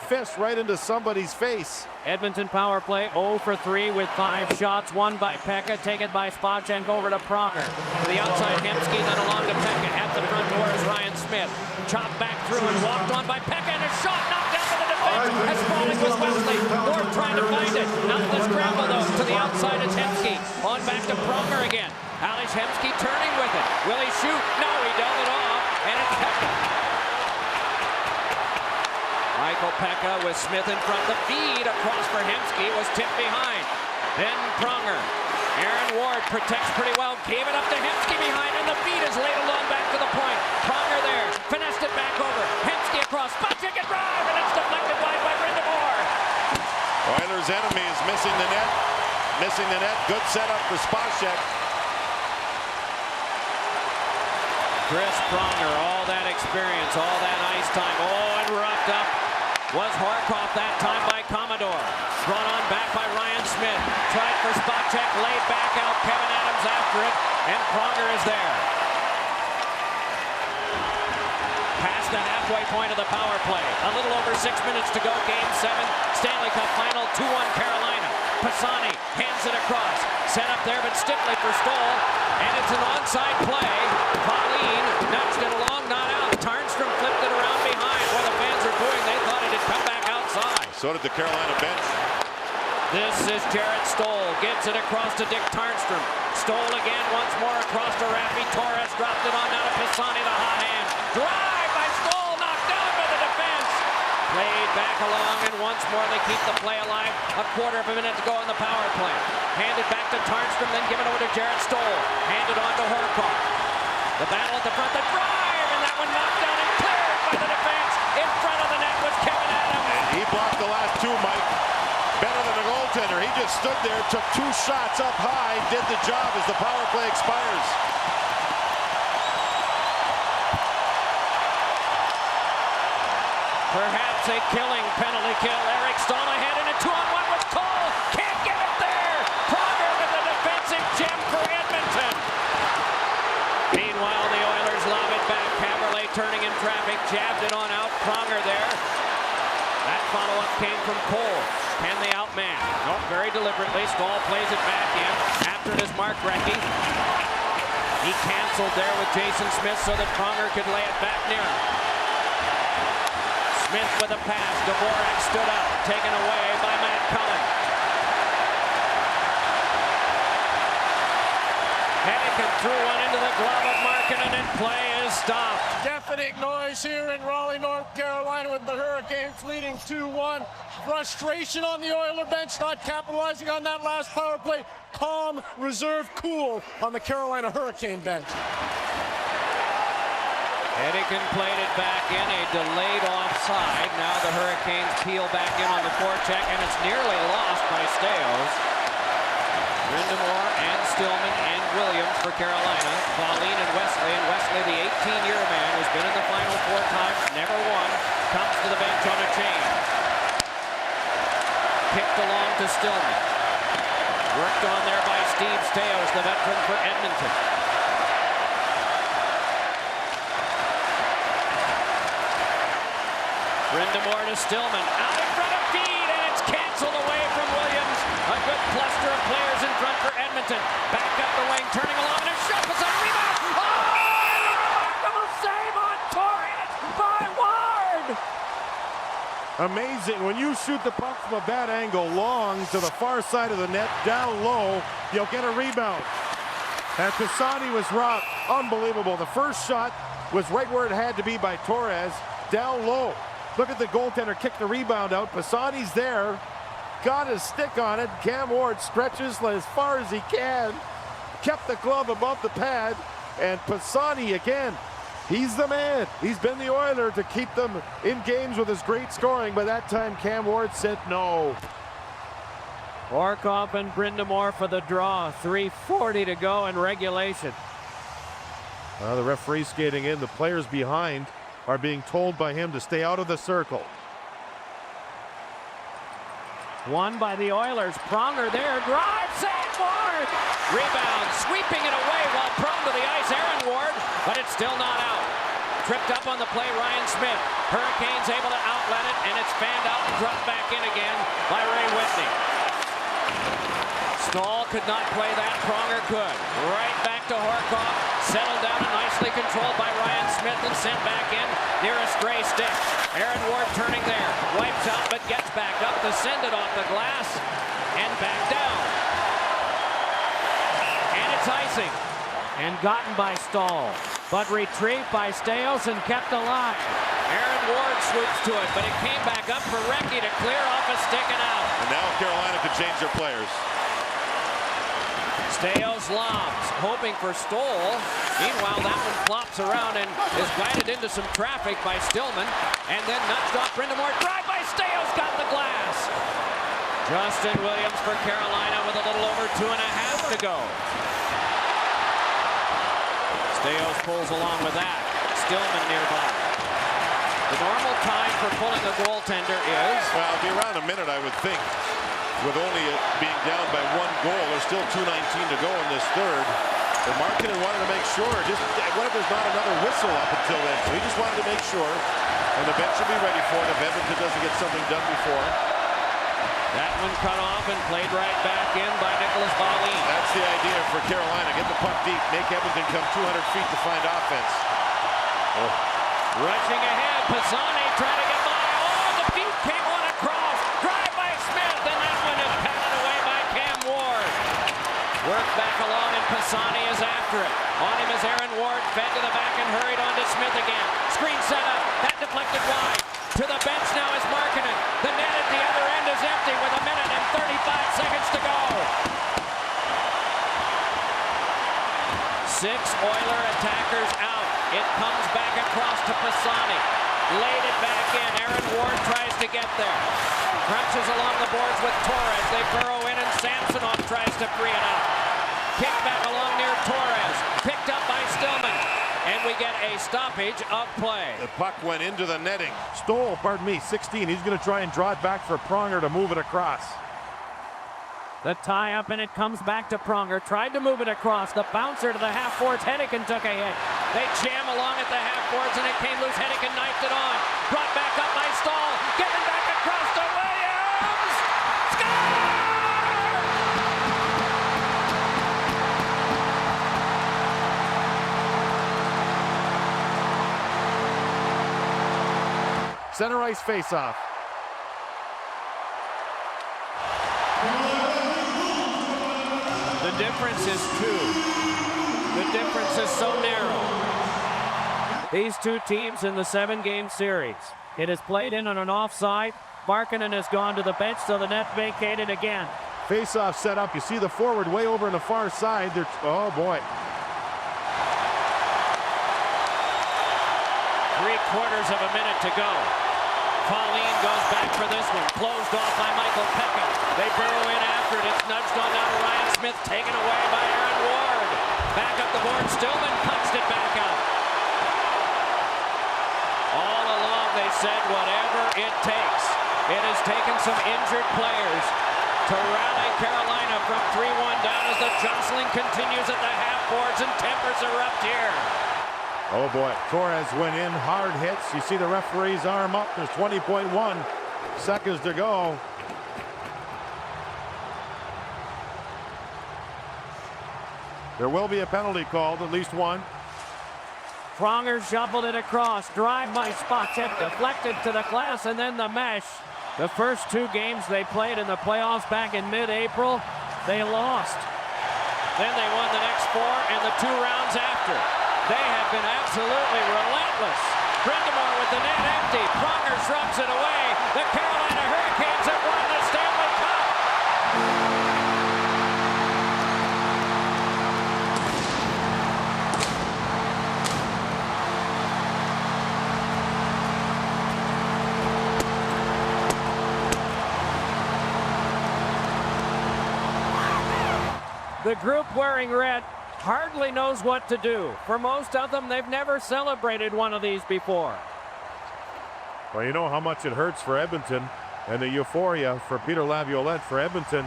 fist right into somebody's face. Edmonton power play 0 for 3 with 5 shots. One by Pekka, taken by Spacek over to Pronger. To the outside, Hemsky, then along to Pekka. At the front door is Ryan Smith. Chopped back through and walked on by Pekka, and a shot knocked down to the defense. As Pollock was Wesley. Ward trying to find it. Not the scramble though. To the outside is Hemsky. On back to Pronger again. Alex Hemsky turning with it. Will he shoot? No, he dealt it off, and it's Pekka. Michael Pekka with Smith in front. The feed across for Hemsky was tipped behind. Then Pronger. Aaron Ward protects pretty well. Gave it up to Hemsky behind, and the feed is laid along back to the point. Pronger there. Finessed it back over. Hemsky across. Spacek and drive, and it's deflected wide by Brind'Amour. Oilers' enemy is missing the net. Missing the net. Good setup for Spacek. Chris Pronger, all that experience, all that ice time. Oh, and roughed up was Horcoff that time by Commodore. Brought on back by Ryan Smith. Tried for Spacek, laid back out. Kevin Adams after it, and Pronger is there. Past the halfway point of the power play. A little over 6 minutes to go. Game 7, Stanley Cup final, 2-1 Carolina. Pisani hands it across. Set up there, but stiffly for Stoll. And it's an onside play. Pauline nudged it along, not out. Tarnstrom flipped it around behind. While the fans are booing, they thought it had come back outside. So did the Carolina bench. This is Jarrett Stoll. Gives it across to Dick Tarnstrom. Stoll again, once more across to Raffi. Torres dropped it on now to Pisani, the hot hand. Drive by Stoll, knocked down by the defense. Played back along, and once more they keep the play alive. A quarter of a minute to go in the power play. Handed back to Tarnstrom, then given over to Jarrett Stoll. Handed on to Horcoff. The battle at the front, the drive, and that one knocked down and cleared by the defense. In front of the net was Kevin Adams. And he blocked the last two, Mike. Better than a goaltender. He just stood there, took 2 shots up high, did the job as the power play expires. Perhaps a killing penalty kill. Eric Stahl ahead in a 2-on-1 with Cole. Can't get it there. Pronger with a defensive gem for Edmonton. Meanwhile, the Oilers lob it back. Caberlet turning in traffic. Jabbed it on out. Pronger there. That follow-up came from Cole. Can they outman? Nope, very deliberately. Stahl plays it back in. After it is Mark Recchi. He canceled there with Jason Smith so that Pronger could lay it back near him. Smith with a pass. Dvorak stood up. Taken away by Matt Cullen. Hennigan threw one into the glove of Markkanen, and play is stopped. Deafening noise here in Raleigh, North Carolina, with the Hurricanes leading 2-1. Frustration on the Oiler bench, not capitalizing on that last power play. Calm, reserved, cool on the Carolina Hurricane bench. Hennigan played it back in, a delayed offside. Now the Hurricanes peel back in on the forecheck, and it's nearly lost by Staios. Brind'Amour and Stillman and Williams for Carolina. Pauline and Wesley, the 18-year man who's been in the final 4 times, never won, comes to the bench on a change. Kicked along to Stillman. Worked on there by Steve Staios, the veteran for Edmonton. Brind'Amour to Stillman, out in front of feed, and it's canceled away from Williams. A good cluster of players in front for Edmonton. Back up the wing, turning along, and a shot was a rebound. Oh, and a remarkable save on Torres. Amazing. When you shoot the puck from a bad angle long to the far side of the net, down low, you'll get a rebound. And Pisani was robbed. Unbelievable. The first shot was right where it had to be by Torres, down low. Look at the goaltender kick the rebound out. Pisani's there, got his stick on it. Cam Ward stretches as far as he can, kept the glove above the pad, and Pisani again. He's the man. He's been the Oiler to keep them in games with his great scoring, but that time Cam Ward said no. Horcoff and Brind'Amour for the draw. 3:40 to go in regulation. The referee skating in. The players behind are being told by him to stay out of the circle. Won by the Oilers. Pronger there. Drive. Save. Ward. Rebound. Sweeping it away while prone to the ice. Aaron Ward. But it's still not out. Tripped up on the play. Ryan Smith. Hurricanes able to outlet it. And it's fanned out and dropped back in again by Ray Whitney. Stahl could not play that. Pronger could. Right back to Horcoff. Settled down and nicely controlled by Ryan Smith and sent back in near a stray stick. Aaron Ward turning there. Wipes out but gets back up to send it off the glass and back down. And it's icing. And gotten by Stahl. But retrieved by Stales and kept alive. Aaron Ward swoops to it, but it came back up for Recchi to clear off a stick and out. And now Carolina could change their players. Stales lobs, hoping for Stoll. Meanwhile, that one flops around and is guided into some traffic by Stillman. And then nudged off Brind'Amour. Drive by Stales, got the glass. Justin Williams for Carolina with a little over 2.5 to go. Stales pulls along with that. Stillman nearby. The normal time for pulling a goaltender is? Well, it'll be around a minute, I would think. With only it being down by 1 goal, there's still 2:19 to go in this third. But Markkanen wanted to make sure, what if there's not another whistle up until then? So he just wanted to make sure, and the bench will be ready for it if Edmonton doesn't get something done before. That one cut off and played right back in by Nicholas Ballin. That's the idea for Carolina. Get the puck deep, make Edmonton come 200 feet to find offense. Oh. Rushing ahead, Pisani trying to get by. Oh, the feet came on across. Drive by Smith, and that one is patted away by Cam Ward. Worked back along, and Pisani is after it. On him is Aaron Ward, fed to the back and hurried on to Smith again. Screen set up, that deflected wide. To the bench now is Markkanen. The net at the other end is empty with 1 minute and 35 seconds to go. 6 Oiler attackers out. It comes back across to Pisani. Laid it back in. Aaron Ward tries to get there. Crunches along the boards with Torres. They burrow in and Samsonov tries to free it up. Kick back along near Torres. Picked up by Stillman. And we get a stoppage of play. The puck went into the netting. Stoll, 16. He's going to try and draw it back for Pronger to move it across. The tie-up, and it comes back to Pronger. Tried to move it across. The bouncer to the half-boards. Hennigan took a hit. They jam along at the half-boards, and it came loose. Hennigan knifed it on. Brought back up by Stahl. Getting back across to Williams. Score! Center ice face-off. The difference is 2. The difference is so narrow. These two teams in the 7-game series. It is played in on an offside. Markkanen has gone to the bench, so the net vacated again. Face-off set up. You see the forward way over on the far side. Oh, boy. 3/4 of a minute to go. Pauline goes back for this one. Closed off by Michael Pekka. They burrow in after it. It's nudged on down to Ryan Smith. Taken away by Aaron Ward. Back up the board. Stillman punched it back out. All along they said whatever it takes. It has taken some injured players to rally Carolina from 3-1 down as the jostling continues at the half boards and tempers erupt here. Oh boy, Torres went in, hard hits. You see the referee's arm up. There's 20.1 seconds to go. There will be a penalty called, at least one. Pronger shuffled it across. Drive by Spacek, deflected to the glass, and then the mesh. The first 2 games they played in the playoffs back in mid-April, they lost. Then they won the next 4 and the 2 rounds after. They have been absolutely relentless. Brind'Amour with the net empty. Pronger shrugs it away. The Carolina Hurricanes have won the Stanley Cup. The group wearing red hardly knows what to do. For most of them, they've never celebrated one of these before. Well, you know how much it hurts for Edmonton and the euphoria for Peter Laviolette for Edmonton.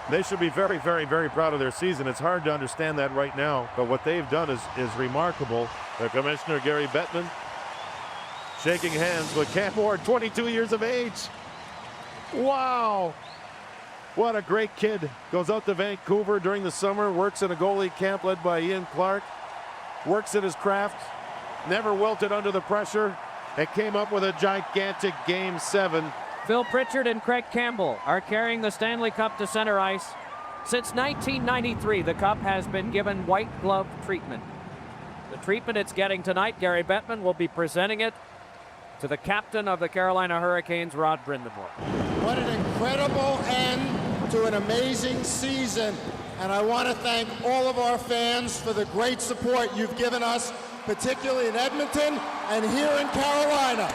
They should be very, very, very proud of their season. It's hard to understand that right now, but what they've done is remarkable. The commissioner, Gary Bettman, shaking hands with Cam Ward, 22 years of age. Wow. What a great kid. Goes out to Vancouver during the summer, works in a goalie camp led by Ian Clark, works at his craft, never wilted under the pressure, and came up with a gigantic Game 7. Phil Pritchard and Craig Campbell are carrying the Stanley Cup to center ice. Since 1993, the Cup has been given white glove treatment. The treatment it's getting tonight, Gary Bettman will be presenting it to the captain of the Carolina Hurricanes, Rod Brind'Amour. What an incredible end to an amazing season. And I want to thank all of our fans for the great support you've given us, particularly in Edmonton and here in Carolina.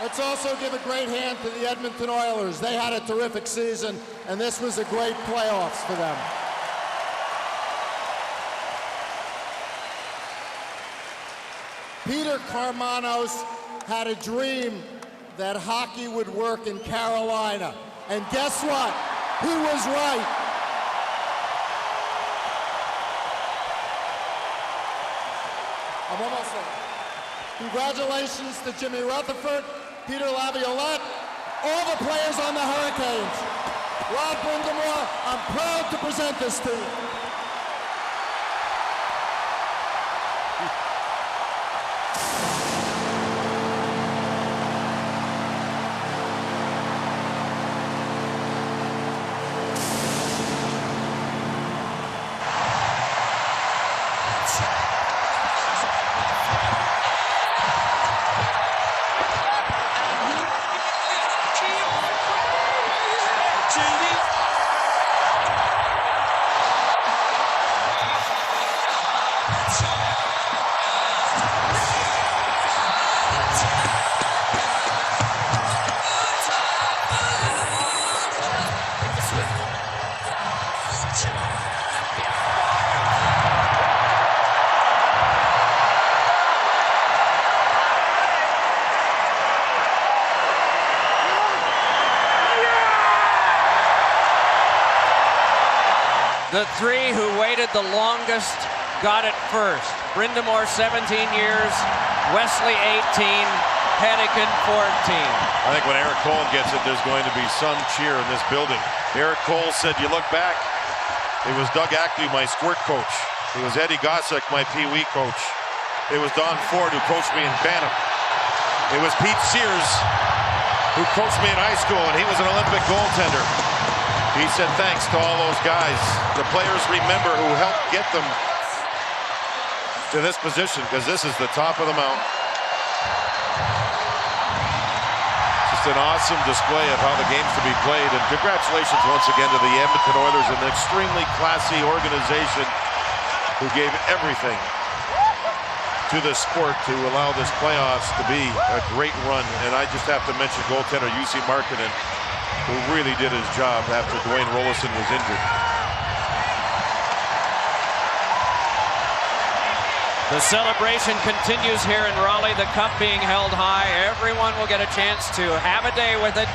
Let's also give a great hand to the Edmonton Oilers. They had a terrific season, and this was a great playoffs for them. Peter Karmanos had a dream that hockey would work in Carolina. And guess what? He was right. I'm almost there. Congratulations to Jimmy Rutherford, Peter Laviolette, all the players on the Hurricanes. Rod Brind'Amour, I'm proud to present this to you. The 3 who waited the longest got it first. Brind'Amour 17 years, Wesley 18, Hennigan 14. I think when Eric Cole gets it, there's going to be some cheer in this building. Eric Cole said, you look back, it was Doug Ackley, my squirt coach. It was Eddie Gossick, my Pee-wee coach. It was Don Ford, who coached me in Bantam. It was Pete Sears, who coached me in high school, and he was an Olympic goaltender. He said thanks to all those guys. The players remember who helped get them to this position, because this is the top of the mountain. Just an awesome display of how the game's to be played, and congratulations once again to the Edmonton Oilers, an extremely classy organization who gave everything to the sport to allow this playoffs to be a great run. And I just have to mention goaltender Jussi Markkanen, who really did his job after Dwayne Roloson was injured. The celebration continues here in Raleigh, the cup being held high. Everyone will get a chance to have a day with it.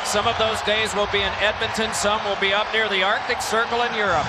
Some of those days will be in Edmonton, some will be up near the Arctic Circle in Europe.